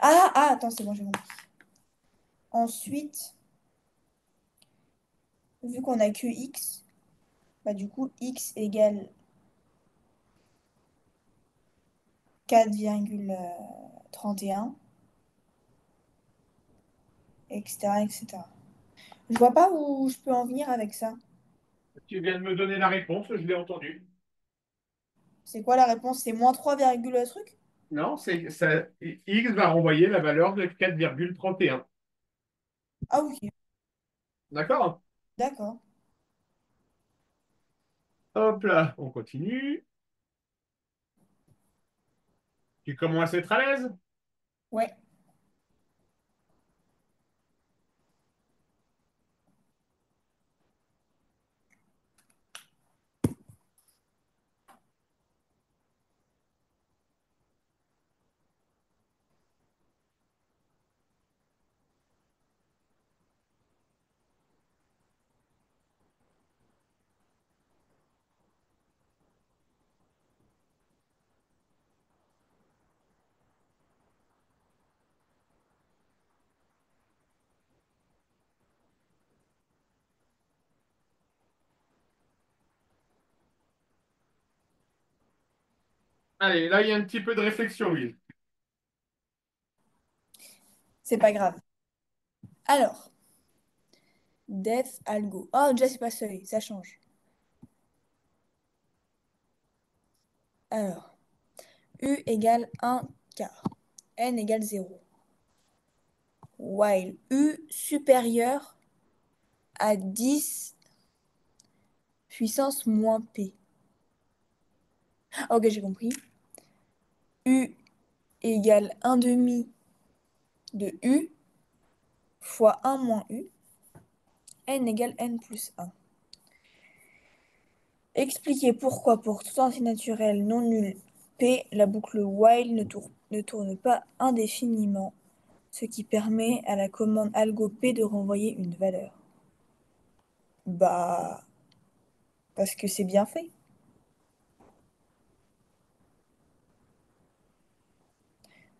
Attends, c'est bon, j'ai compris. Ensuite, vu qu'on a que x, bah, du coup, x égale 4,31, etc., etc. Je vois pas où je peux en venir avec ça. Tu viens de me donner la réponse, je l'ai entendu. C'est quoi la réponse? C'est moins 3, truc? Non, c'est ça, X va renvoyer la valeur de 4,31. Ah, ok, D'accord? d'accord. Hop là, on continue. Tu commences à être à l'aise? Ouais. Allez, là, il y a un petit peu de réflexion, Will. C'est pas grave. Alors, def algo. Oh, déjà, c'est pas seuil, ça change. Alors, U égale 1 quart. N égale 0. while U supérieur à 10 puissance moins P. Ok, j'ai compris. U égale 1 demi de U fois 1 moins U. N égale N plus 1. Expliquez pourquoi pour tout entier naturel non nul P, la boucle while ne tourne pas indéfiniment, ce qui permet à la commande algo P de renvoyer une valeur. Bah, parce que c'est bien fait.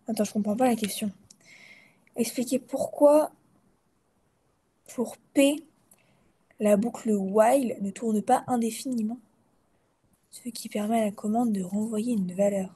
Attends, je comprends pas la question. Expliquez pourquoi pour P, la boucle while ne tourne pas indéfiniment, ce qui permet à la commande de renvoyer une valeur.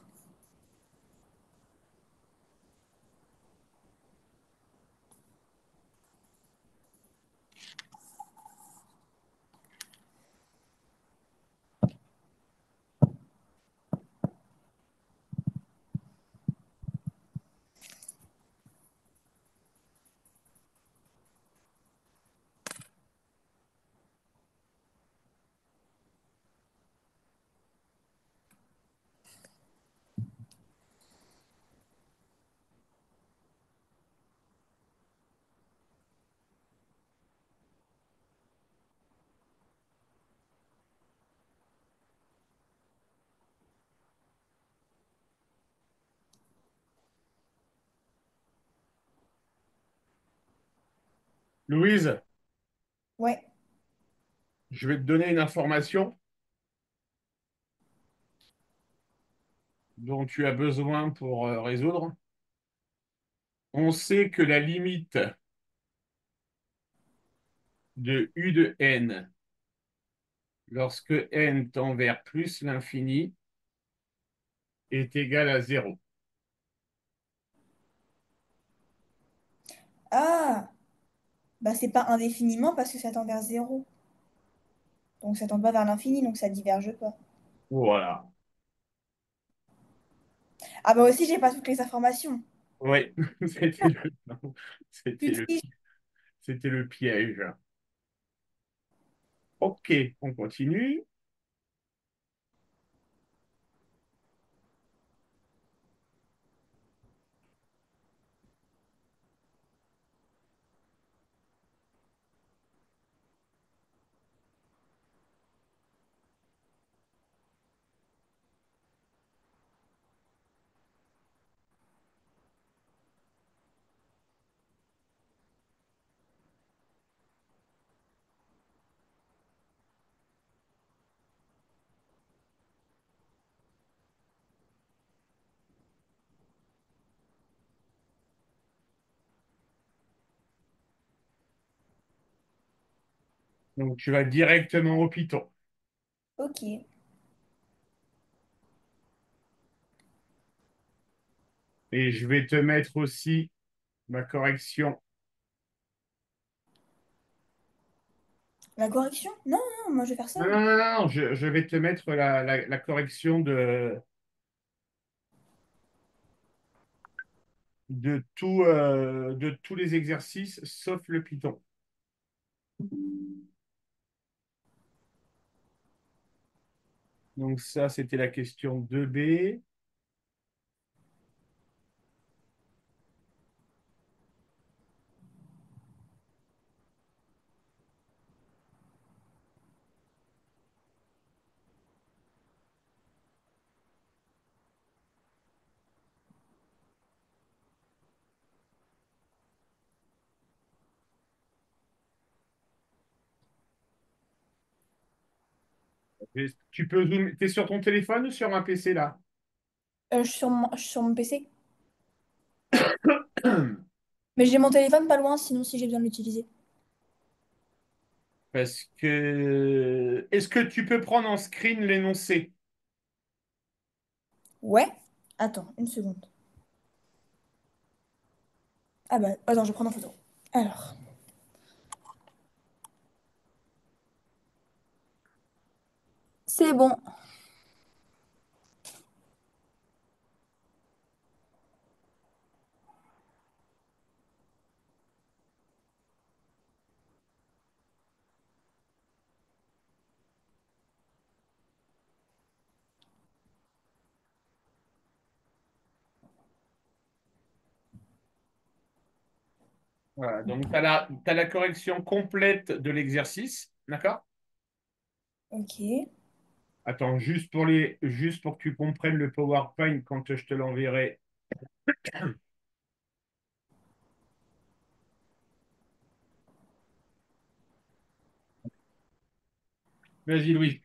Louise, Ouais, je vais te donner une information dont tu as besoin pour résoudre. On sait que la limite de U de n, lorsque n tend vers plus l'infini, est égale à zéro. ah, bah c'est pas indéfiniment parce que ça tend vers zéro. Donc ça tend pas vers l'infini, donc ça diverge pas. Voilà. Ah bah aussi, j'ai pas toutes les informations. Oui, c'était le, Tu c'était le, triches. c'était le piège. Ok, on continue. Donc, tu vas directement au Python. Ok. Et je vais te mettre aussi ma correction. La correction? Non, non, moi je vais faire Non, seul. non, non, non, je vais te mettre la correction de tous les exercices, sauf le Python. Donc ça, c'était la question 2B. Tu peux zoomer. T'es sur ton téléphone ou sur un PC là? Je suis sur mon PC. Mais j'ai mon téléphone pas loin, sinon si j'ai besoin de l'utiliser. Parce que est-ce que tu peux prendre en screen l'énoncé? Ouais. Attends, une seconde. Ah bah, attends, je vais prendre en photo. Alors, c'est bon. Voilà, donc t'as la correction complète de l'exercice, d'accord? Ok. Attends, juste pour que tu comprennes le PowerPoint quand je te l'enverrai. Vas-y, Louis.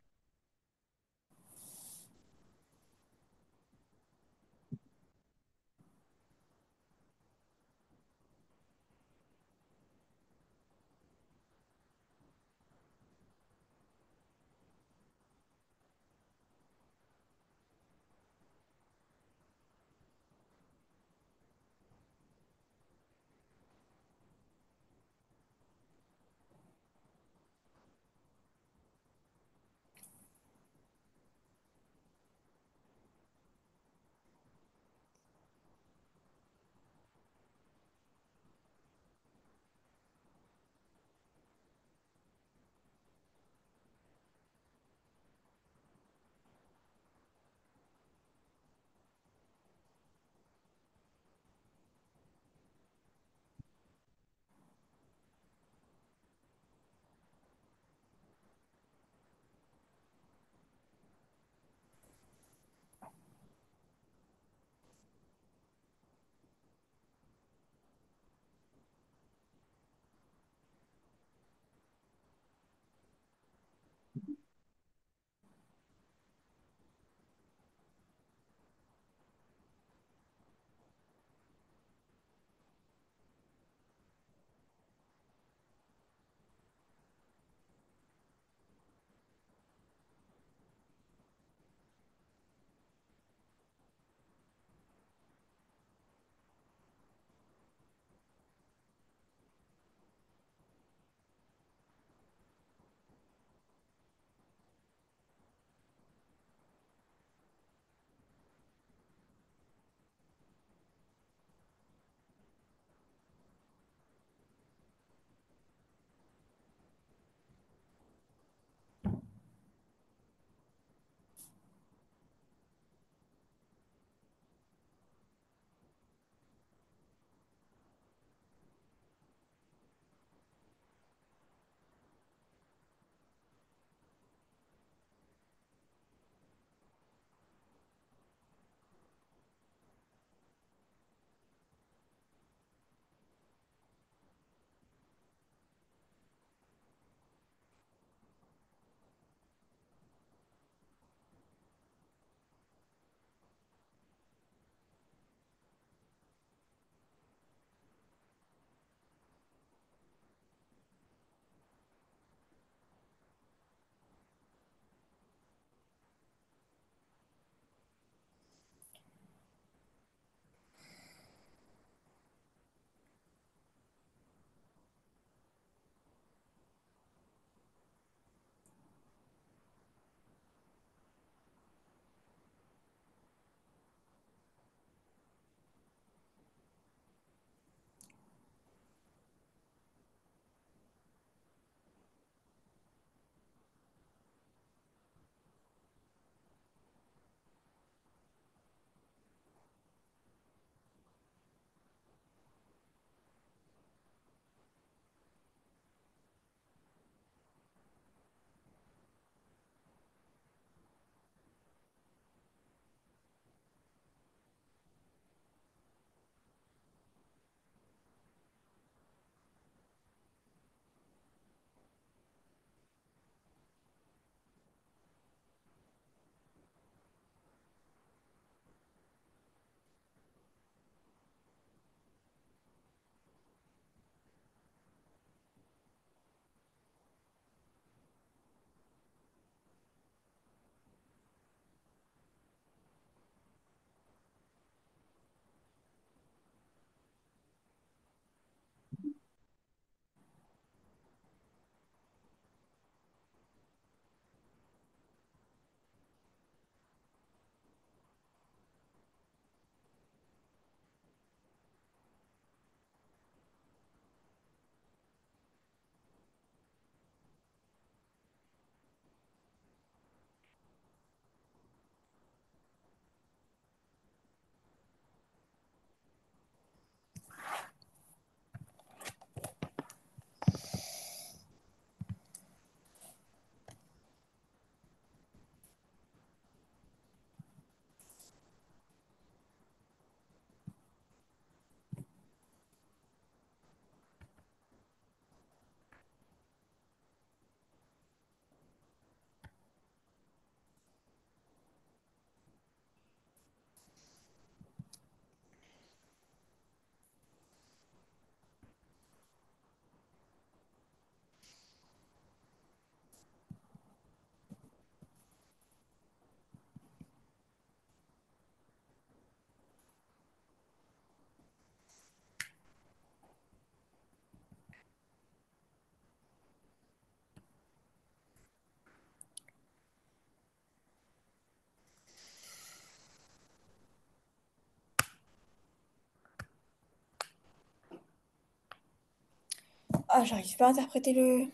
Ah, j'arrive pas à interpréter le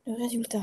résultat.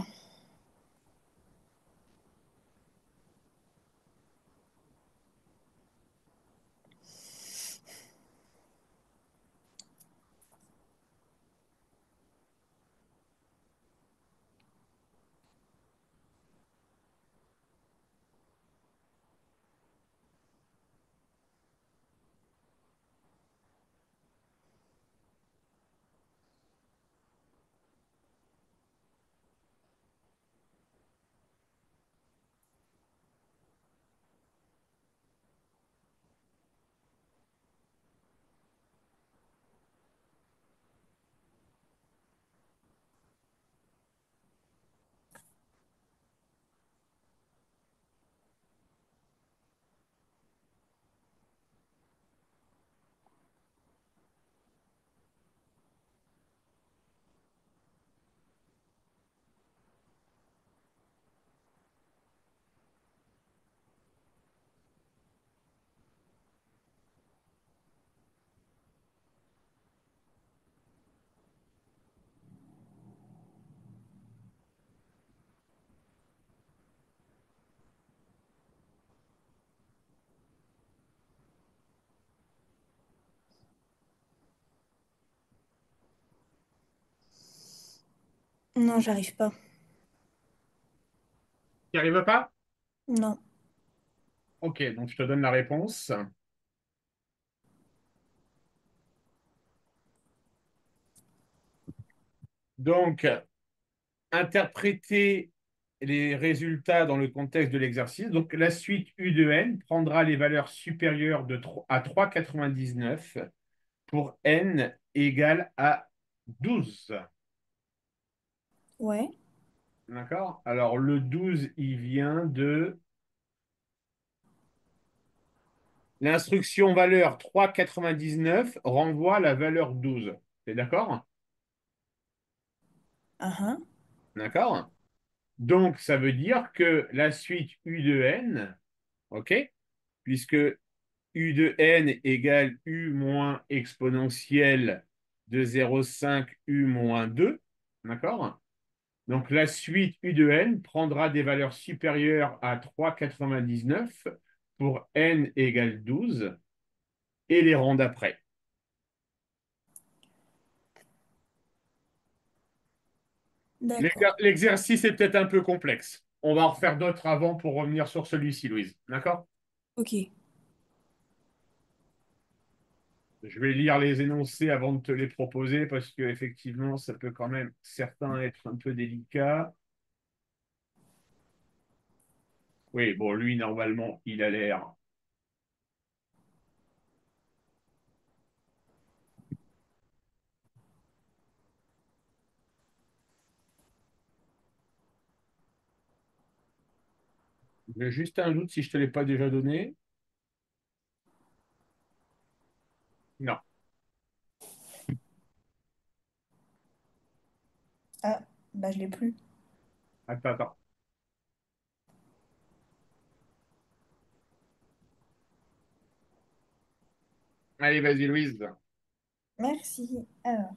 Non, j'arrive pas. Tu n'y arrives pas? Non. Ok, donc je te donne la réponse. Donc, interpréter les résultats dans le contexte de l'exercice. Donc, la suite U de n prendra les valeurs supérieures à 3,99 pour n égale à 12. Ouais. D'accord? Alors, le 12, il vient de l'instruction valeur 3,99 renvoie à la valeur 12. C'est d'accord? Ah, ah. D'accord? Donc, ça veut dire que la suite U de n, OK, puisque U de n égale U moins exponentielle de 0,5 U moins 2, d'accord? Donc, la suite U de n prendra des valeurs supérieures à 3,99 pour n égale 12 et les rangs d'après. D'accord. L'exercice est peut-être un peu complexe. On va en refaire d'autres avant pour revenir sur celui-ci, Louise. D'accord? Ok. Je vais lire les énoncés avant de te les proposer parce que effectivement, ça peut quand même certains être un peu délicats. Oui, bon, lui, normalement, il a l'air. J'ai juste un doute si je ne te l'ai pas déjà donné. Non. Ah, bah je l'ai plus. Attends, attends. Allez, vas-y, Louise. Merci. Alors,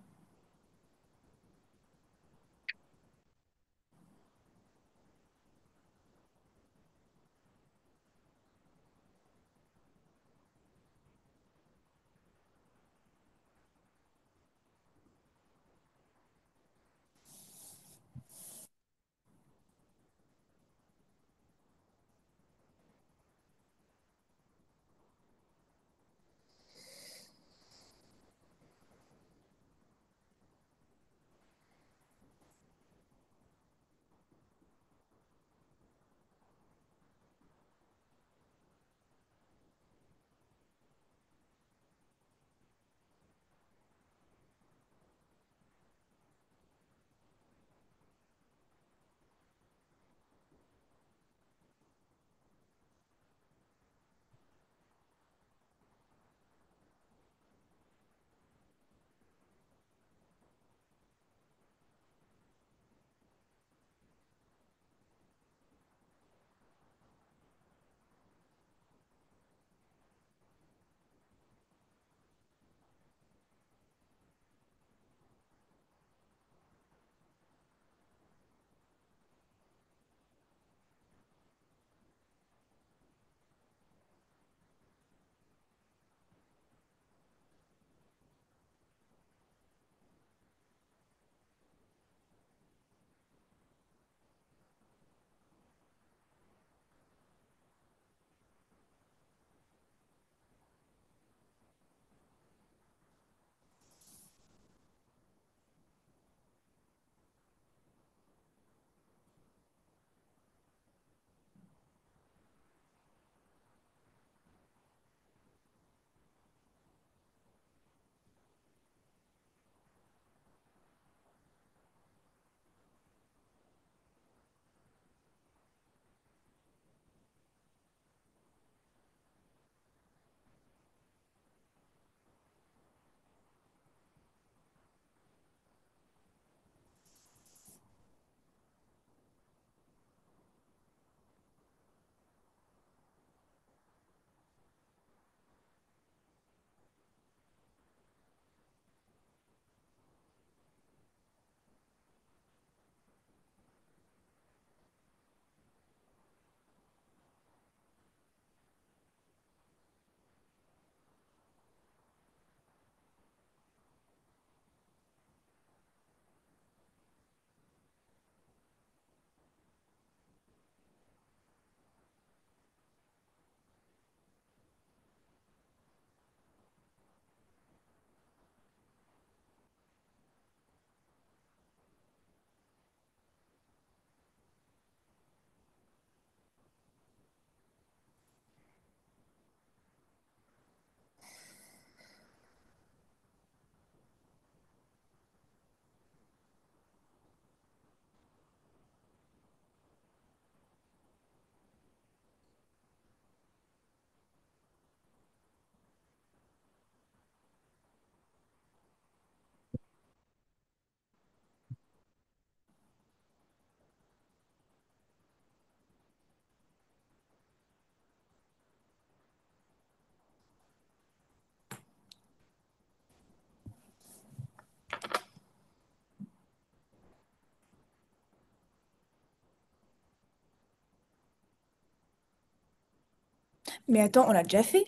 Mais attends, on l'a déjà fait.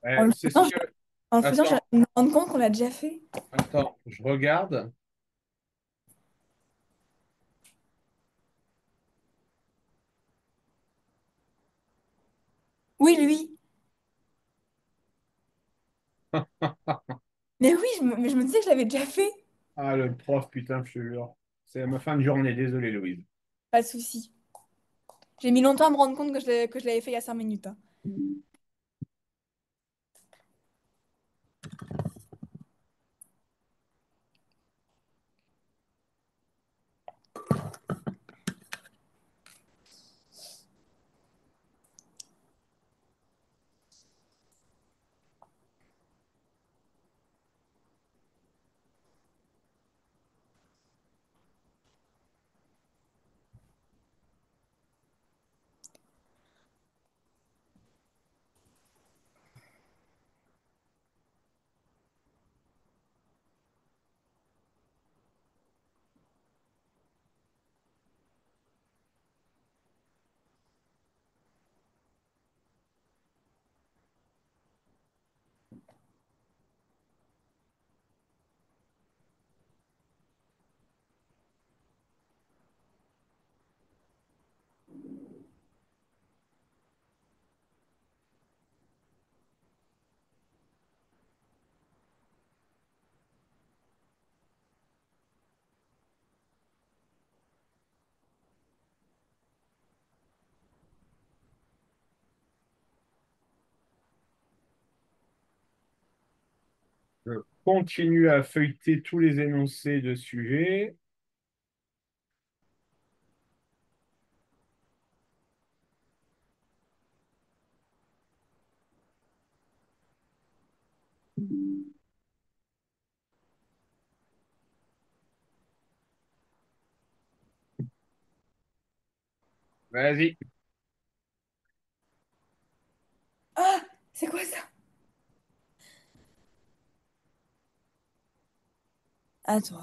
En le C'est ce faisant, que... en le faisant, j'ai Attends, me rendre compte qu'on l'a déjà fait. attends, je regarde. Oui, lui. Mais oui, mais je me disais que je l'avais déjà fait. Ah, le prof, putain, je te jure. C'est ma fin de journée, désolé, Louise. Pas de souci. J'ai mis longtemps à me rendre compte que je l'avais fait il y a 5 minutes, hein. Je continue à feuilleter tous les énoncés de sujet. Vas-y. Ah, c'est quoi ça? Attends.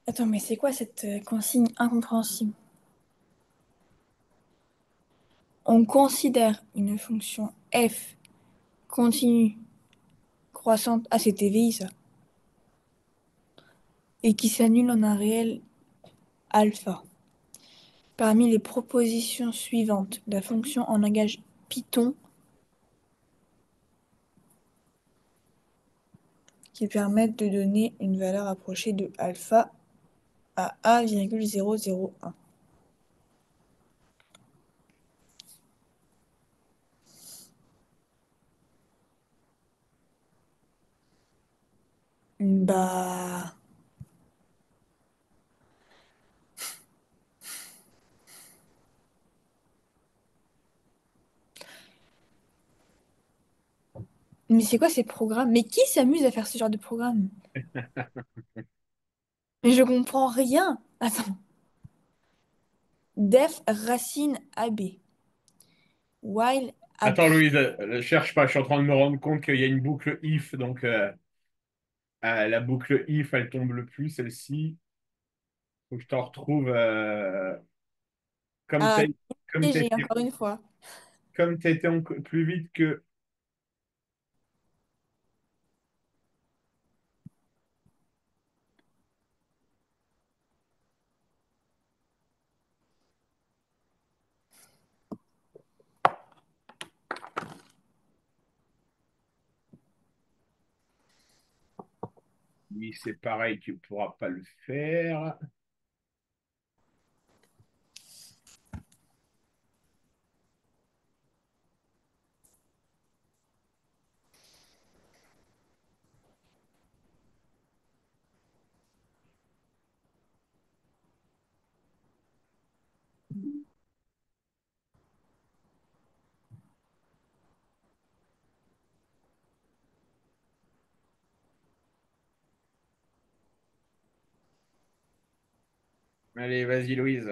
Attends, mais c'est quoi cette consigne incompréhensible? On considère une fonction f continue croissante. Ah, c'est TVI ça. Et qui s'annule en un réel alpha. Parmi les propositions suivantes, la fonction en langage Python qui permettent de donner une valeur approchée de alpha à 1,001. Bah. Mais c'est quoi ces programmes? Mais qui s'amuse à faire ce genre de programme? Mais je comprends rien. Attends. Def racine AB. While AB. Attends, Louise, cherche pas, je suis en train de me rendre compte qu'il y a une boucle if, donc la boucle if, elle tombe le plus, celle-ci. Faut que je t'en retrouve comme Ah, t'as comme t'as j'ai été, encore une fois. comme t'as été plus vite que. Lui, c'est pareil, tu ne pourras pas le faire. Allez, vas-y, Louise.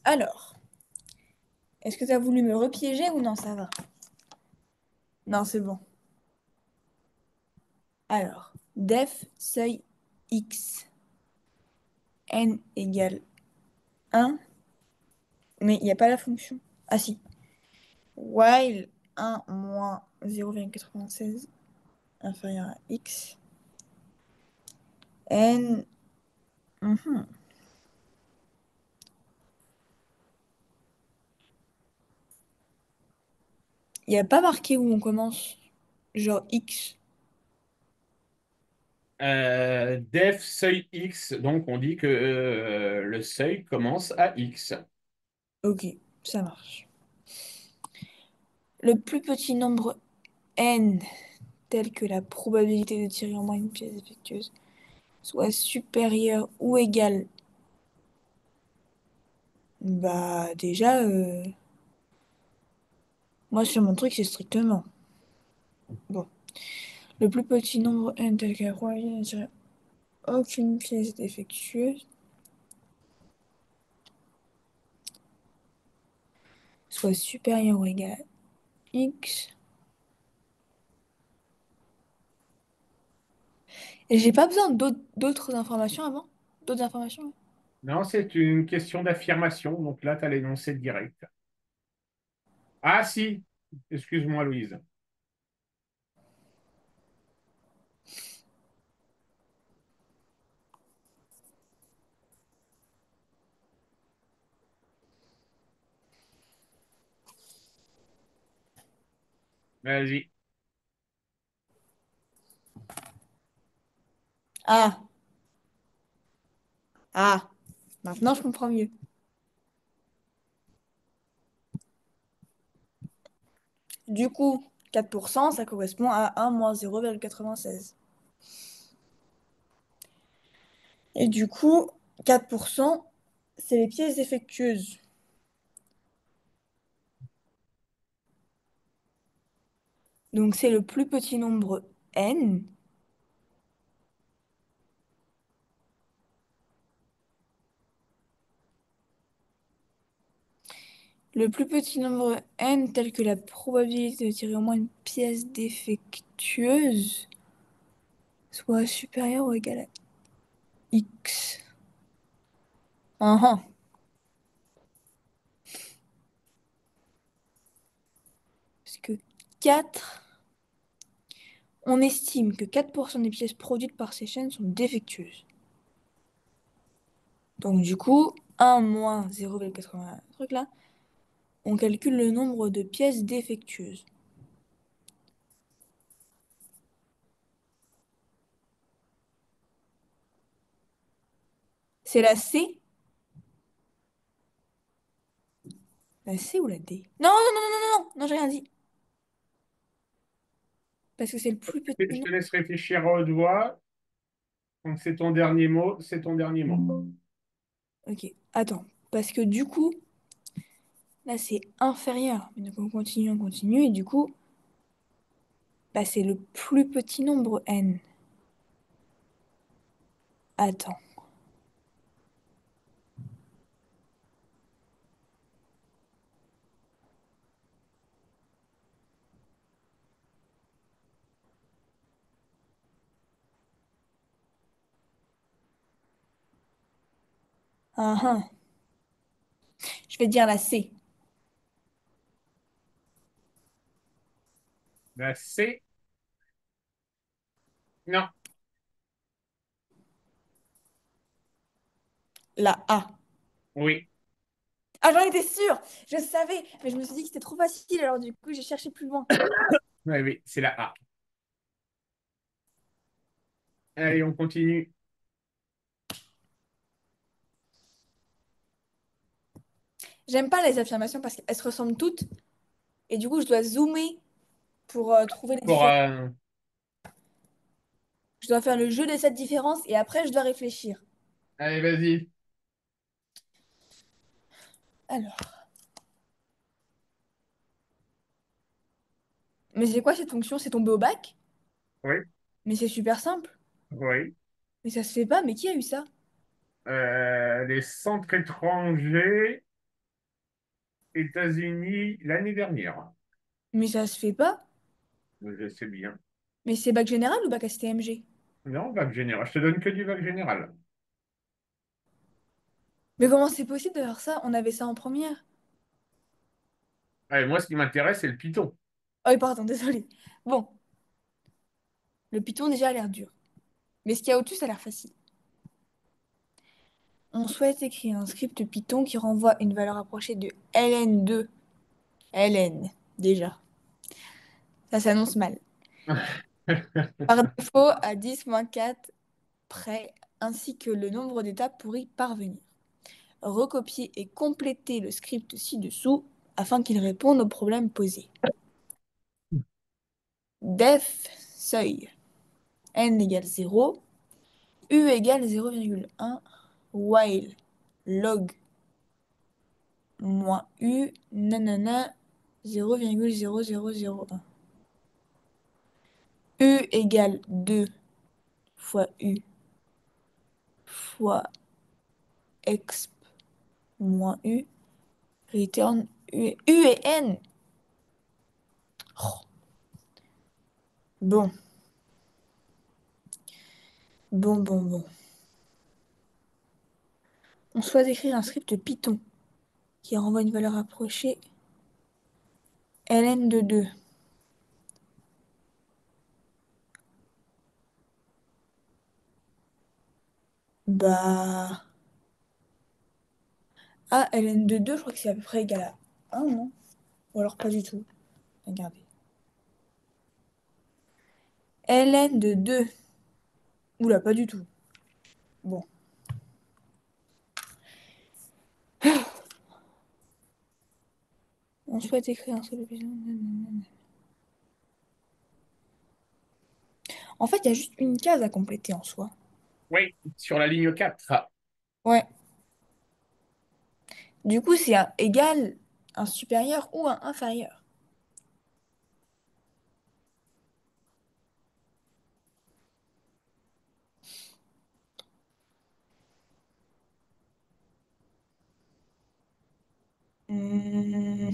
Alors, est-ce que tu as voulu me repiéger ou non, ça va? Non, c'est bon. Alors, def seuil x n égale 1, mais il n'y a pas la fonction. Ah si. While 1 moins 0,96 inférieur à x, n. Mhm. Il n'y a pas marqué où on commence. Genre x. Def seuil x, donc on dit que le seuil commence à x. Ok, ça marche. Le plus petit nombre n tel que la probabilité de tirer en moins une pièce défectueuse soit supérieur ou égal. Bah déjà, moi sur mon truc c'est strictement. Bon. Le plus petit nombre n tel que la probabilité de tirer aucune pièce défectueuse soit supérieur ou égal à x. Et j'ai pas besoin d'autres informations avant? D'autres informations? Ouais. Non, c'est une question d'affirmation, donc là, tu as l'énoncé direct. Ah si, excuse-moi, Louise. Vas-y. Ah, ah, maintenant je comprends mieux. Du coup, 4%, ça correspond à 1 moins 0,96. Et du coup, 4%, c'est les pièces défectueuses. Donc c'est le plus petit nombre n. Le plus petit nombre n tel que la probabilité de tirer au moins une pièce défectueuse soit supérieure ou égale à x. Uhum. Parce que 4, on estime que 4% des pièces produites par ces chaînes sont défectueuses. Donc du coup, 1 moins 0,80 truc là, on calcule le nombre de pièces défectueuses. C'est la C? La C ou la D? Non, non, non, non, non, non, non, j'ai rien dit. Parce que c'est le plus petit Je nombre. te laisse réfléchir à haute voix. Donc c'est ton dernier mot, c'est ton dernier mot. Ok, attends. Parce que du coup, là c'est inférieur. Mais donc on continue. Et du coup, bah, c'est le plus petit nombre n. Attends. Ah, ah. Je vais dire la C. La C, non, La A. oui, Ah, j'en étais sûre! Je savais! Mais je me suis dit que c'était trop facile, alors du coup, j'ai cherché plus loin. oui, oui, c'est la A. Allez, on continue. J'aime pas les affirmations parce qu'elles se ressemblent toutes. Et du coup, je dois zoomer pour trouver les Pour, différences. Je dois faire le jeu de cette différence et après je dois réfléchir. Allez, vas-y. Alors, mais c'est quoi cette fonction? C'est tombé au bac? Oui, Mais c'est super simple. oui. Mais ça se fait pas, mais qui a eu ça? Les centres étrangers, États-Unis, l'année dernière. Mais ça se fait pas. Je sais bien. Mais c'est bac général ou bac STMG? Non, vague générale. Je te donne que du vague général. Mais comment c'est possible de faire ça? On avait ça en première. Allez, moi, ce qui m'intéresse, c'est le Python. Oh, oui, pardon, désolé. Bon, le Python déjà a l'air dur. Mais ce qu'il y a au-dessus, ça a l'air facile. On souhaite écrire un script Python qui renvoie une valeur approchée de ln2. ln, déjà. Ça s'annonce mal. Par défaut, à 10-4 près, ainsi que le nombre d'étapes pour y parvenir. Recopier et compléter le script ci-dessous afin qu'il réponde aux problèmes posés. Def seuil n égale 0, u égale 0,1, while log moins u nanana 0,0001. U égale 2 fois u fois exp moins u, return u et n. Oh, bon, bon. On souhaite écrire un script Python qui renvoie une valeur approchée ln de 2. Bah... Ah, ln de 2, je crois que c'est à peu près égal à 1, non? Ou alors pas du tout. Regardez. ln de 2. Oula, pas du tout. Bon. On souhaite écrire un seul épisode. En fait, il y a juste une case à compléter en soi. Oui, sur la ligne 4. Ouais. Du coup, c'est un égal, un supérieur ou un inférieur. Hmm,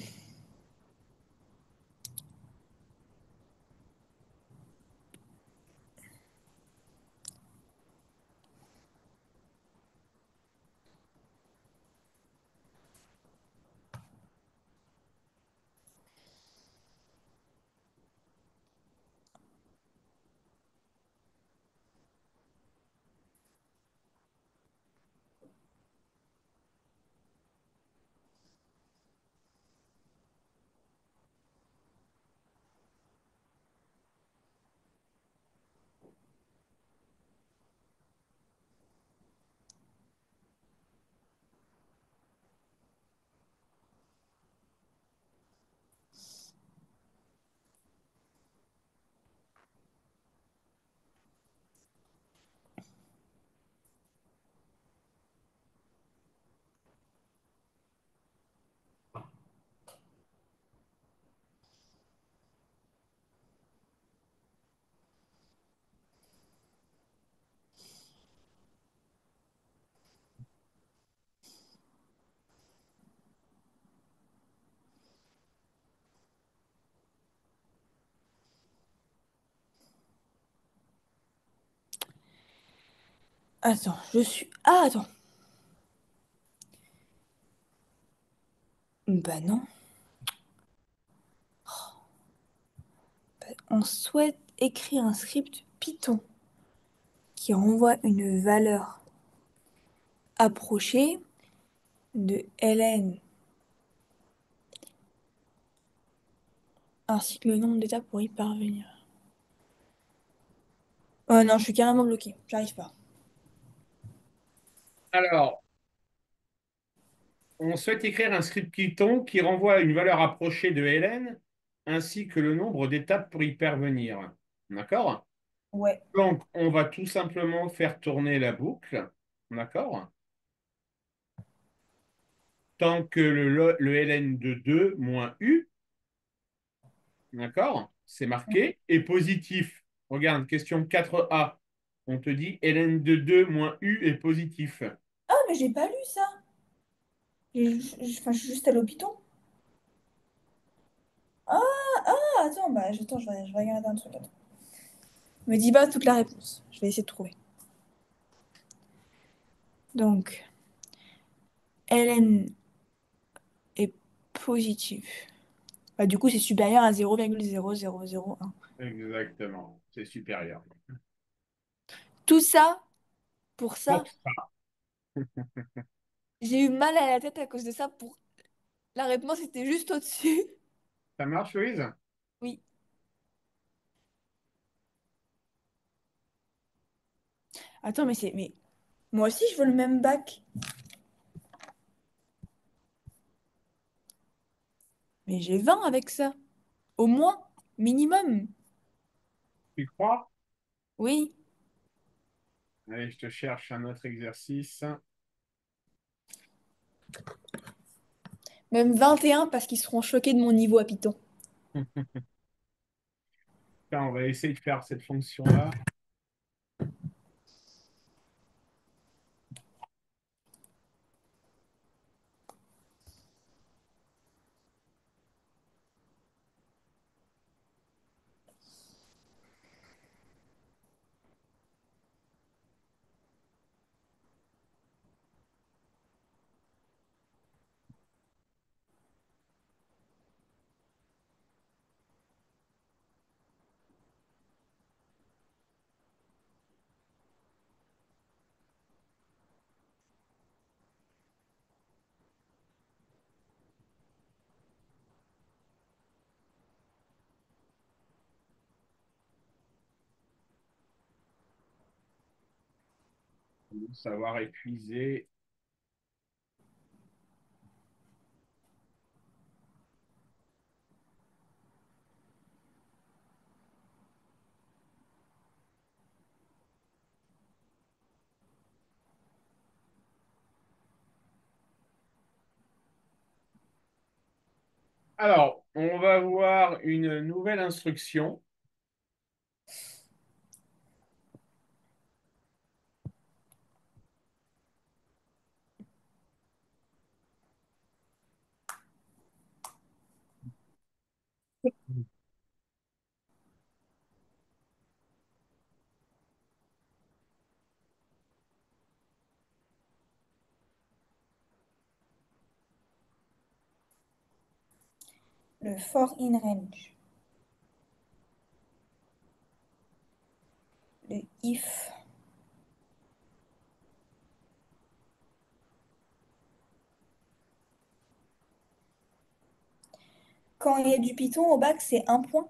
Attends, je suis... Ah, attends. Bah non. On souhaite écrire un script Python qui renvoie une valeur approchée de ln ainsi que le nombre d'étapes pour y parvenir. Oh non, je suis carrément bloquée. J'arrive pas. Alors, on souhaite écrire un script Python qui renvoie à une valeur approchée de ln ainsi que le nombre d'étapes pour y parvenir. D'accord? Ouais. Donc, on va tout simplement faire tourner la boucle, d'accord? Tant que le ln de 2 moins u, d'accord? C'est marqué, est positif. Regarde, question 4a. On te dit ln de 2 moins u est positif. Ah, mais j'ai pas lu ça. Enfin, je suis juste à l'hôpital. Ah, ah, attends, bah, attends, je vais regarder un truc. Attends. Me dis pas toute la réponse. Je vais essayer de trouver. Donc, ln est positif. Bah, du coup, c'est supérieur à 0,0001. Exactement, c'est supérieur. Tout ça, pour Pour ça, ça, j'ai eu mal à la tête à cause de ça. Pour la réponse était juste au-dessus. ça marche, Louise? Oui. Attends, mais moi aussi, je veux le même bac. Mais j'ai 20 avec ça. Au moins, minimum. Tu crois? Oui. Allez, je te cherche un autre exercice. Même 21 parce qu'ils seront choqués de mon niveau à Python. Tiens, on va essayer de faire cette fonction-là. Savoir épuiser. Alors, on va voir une nouvelle instruction. Le for in range. Le if. Quand il y a du Python au bac, c'est un point.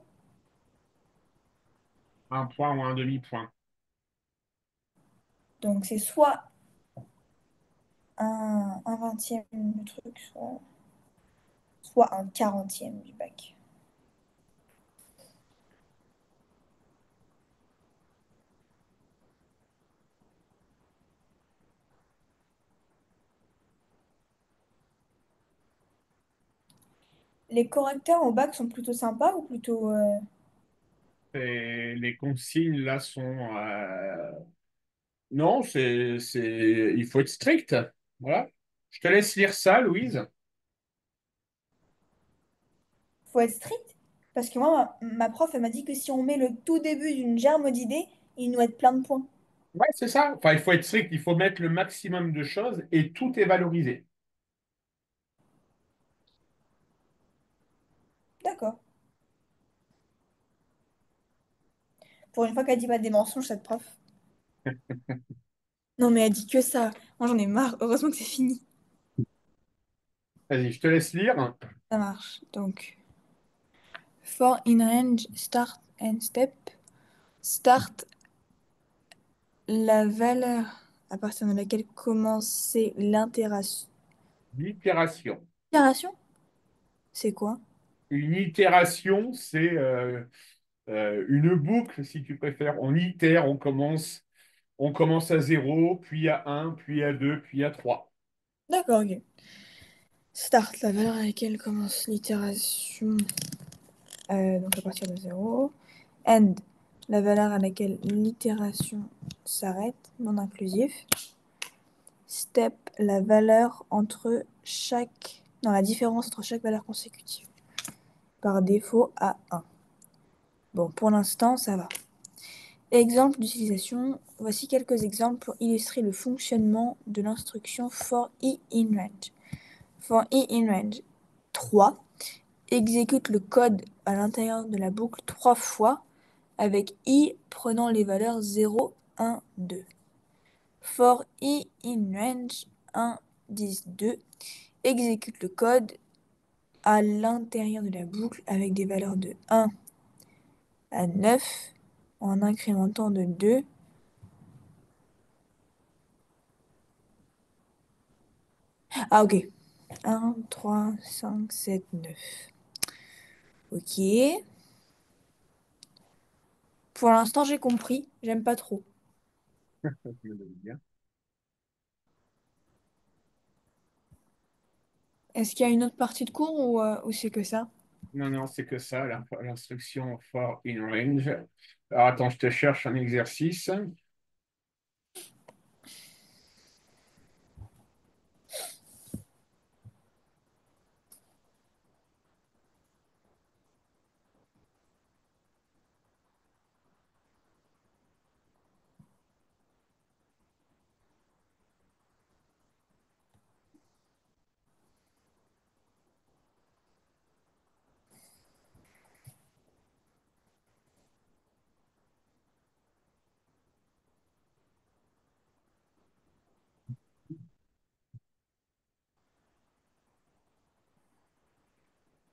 Un point ou un demi-point. Donc c'est soit un vingtième du truc, soit un quarantième du bac. Les correcteurs au bac sont plutôt sympas ou plutôt... Et les consignes là sont. Non, il faut être strict. Voilà. Je te laisse lire ça, Louise. faut être strict? Parce que moi, ma prof, elle m'a dit que si on met le tout début d'une germe d'idées, il nous aide plein de points. Ouais, c'est ça. Enfin, il faut être strict, il faut mettre le maximum de choses et tout est valorisé. D'accord. Pour une fois qu'elle dit pas des mensonges, cette prof. Non, mais elle dit que ça. Moi, j'en ai marre. Heureusement que c'est fini. Vas-y, je te laisse lire. Ça marche. Donc, for in range, start and step. Start la valeur à partir de laquelle commencer l'intération. L'itération. Itération? C'est quoi? Une itération, une boucle, si tu préfères. On itère, on commence à 0, puis à 1, puis à 2, puis à 3. D'accord, ok. Start, la valeur à laquelle commence l'itération, donc à partir de 0. End, la valeur à laquelle l'itération s'arrête, non inclusif. Step, la valeur entre chaque... Non, la différence entre chaque valeur consécutive. Par défaut à 1. Bon, pour l'instant, ça va. Exemple d'utilisation. Voici quelques exemples pour illustrer le fonctionnement de l'instruction for i in range. For i in range 3 exécute le code à l'intérieur de la boucle 3 fois avec i prenant les valeurs 0, 1, 2. For i in range 1, 10, 2 exécute le code à l'intérieur de la boucle avec des valeurs de 1 à 9 en incrémentant de 2. Ah ok. 1, 3, 5, 7, 9. Ok. Pour l'instant, j'ai compris. J'aime pas trop. Je me donne bien. Est-ce qu'il y a une autre partie de cours ou c'est que ça? Non, non, c'est que ça, l'instruction for in range. Alors attends, je te cherche un exercice.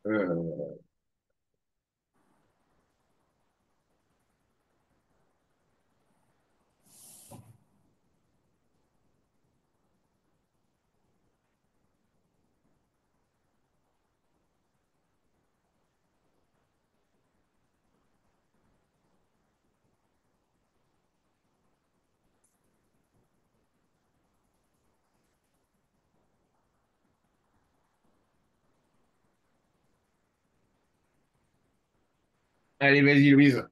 Euh, Allez, vas-y, Louise.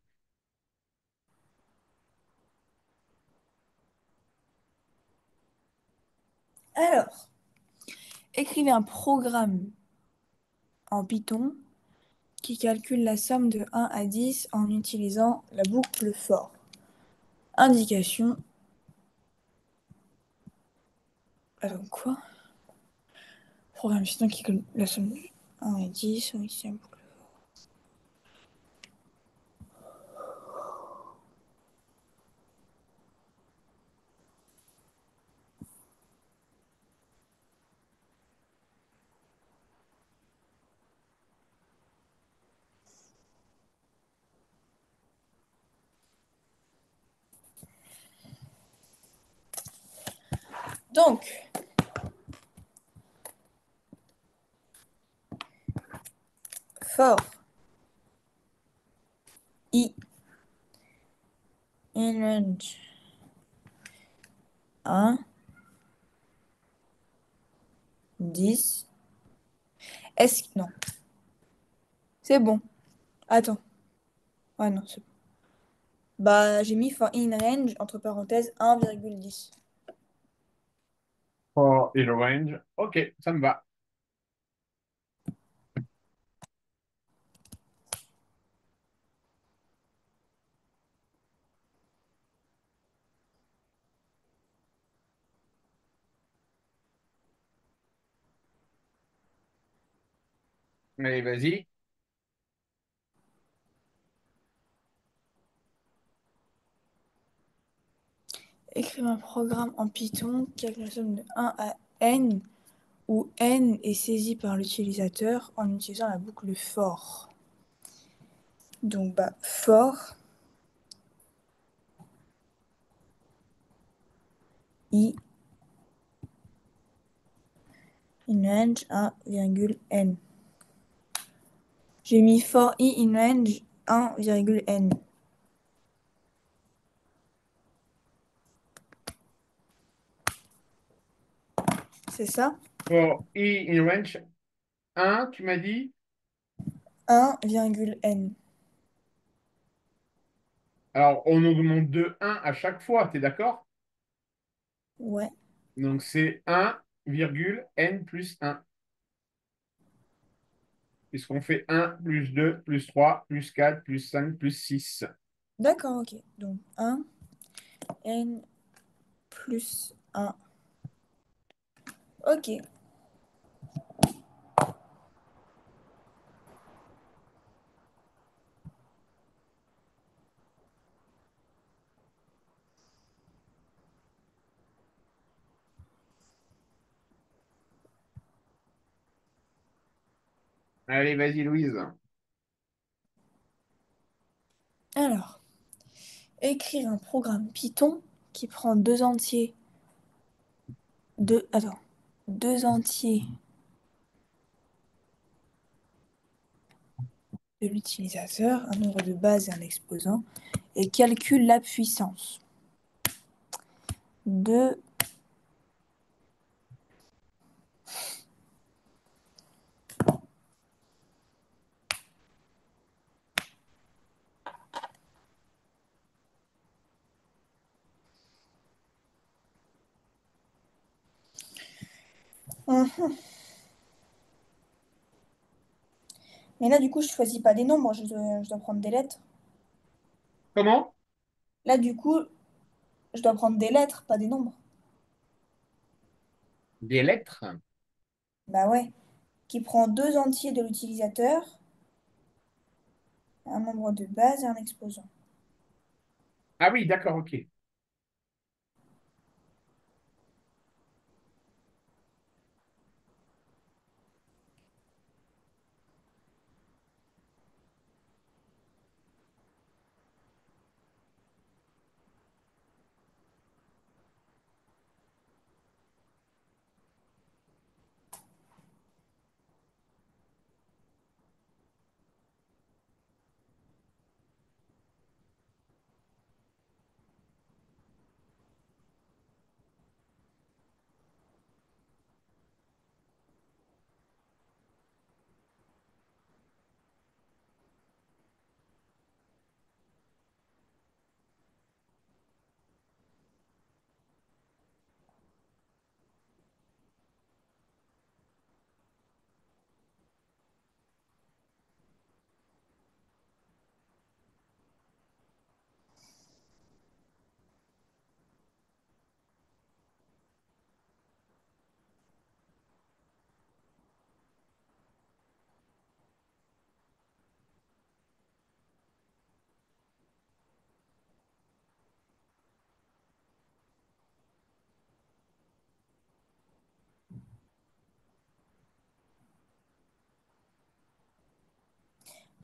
Alors, écrivez un programme en Python qui calcule la somme de 1 à 10 en utilisant la boucle for. Indication. Alors quoi? Programme Python qui calcule la somme de 1 à 10 en utilisant la boucle. Donc, for i in range 1, 10. Est-ce que... Non, c'est bon. Attends. Ouais, non, c'est bon. Bah, j'ai mis for in range, entre parenthèses, 1,10. For in range. Ok, ça me va. Allez, vas-y. Écrire un programme en Python qui calcule la somme de 1 à n, où n est saisi par l'utilisateur en utilisant la boucle for. Donc, bah, for i in range 1,n. J'ai mis for i in range 1, n. C'est ça? For i in range 1, tu m'as dit? 1, n. Alors, on augmente de 1 à chaque fois, tu es d'accord? Ouais. Donc, c'est 1, n plus 1. Puisqu'on fait 1, plus 2, plus 3, plus 4, plus 5, plus 6. D'accord, ok. Donc 1, n plus 1. Ok. Allez, vas-y, Louise. Alors, écrire un programme Python qui prend attends, deux entiers de l'utilisateur, un nombre de base et un exposant, et calcule la puissance de. Mhm. Mais là, du coup, je choisis pas des nombres, je dois prendre des lettres. Comment? Là, du coup, je dois prendre des lettres, pas des nombres. Des lettres? Bah ouais. Qui prend deux entiers de l'utilisateur, un nombre de base et un exposant. Ah oui, d'accord, ok.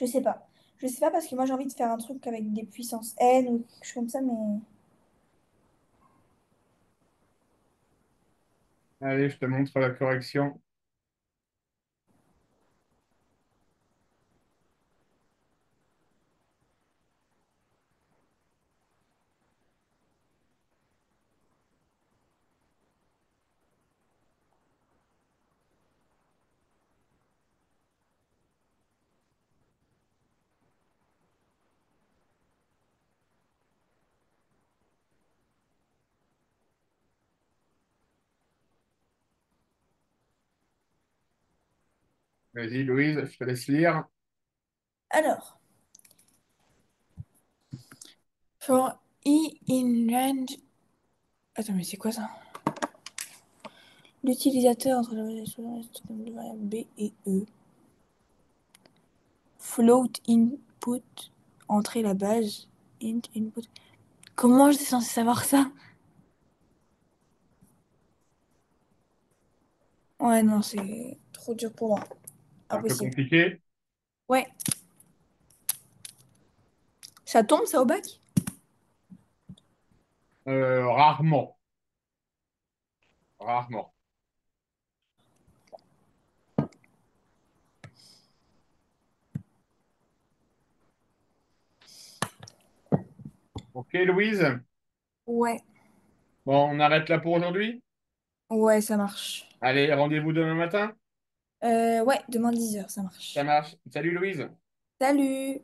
Je sais pas. Je sais pas parce que moi j'ai envie de faire un truc avec des puissances N ou quelque chose comme ça, mais. Allez, je te montre la correction. Vas-y, Louise, je te laisse lire. Alors, for i in range. Attends, mais c'est quoi ça? L'utilisateur entre la variable B et E. Float input, entrer la base. Int input. Comment je suis censée savoir ça? Ouais, non, c'est trop dur pour moi. Un peu Impossible. compliqué. Ouais. Ça tombe, ça, au bac? Rarement. Rarement. Ok, Louise? Ouais, Bon, on arrête là pour aujourd'hui? ouais, ça marche. Allez, rendez-vous demain matin? Ouais, demain 10 heures, ça Ça marche. marche. Salut, Louise. Salut!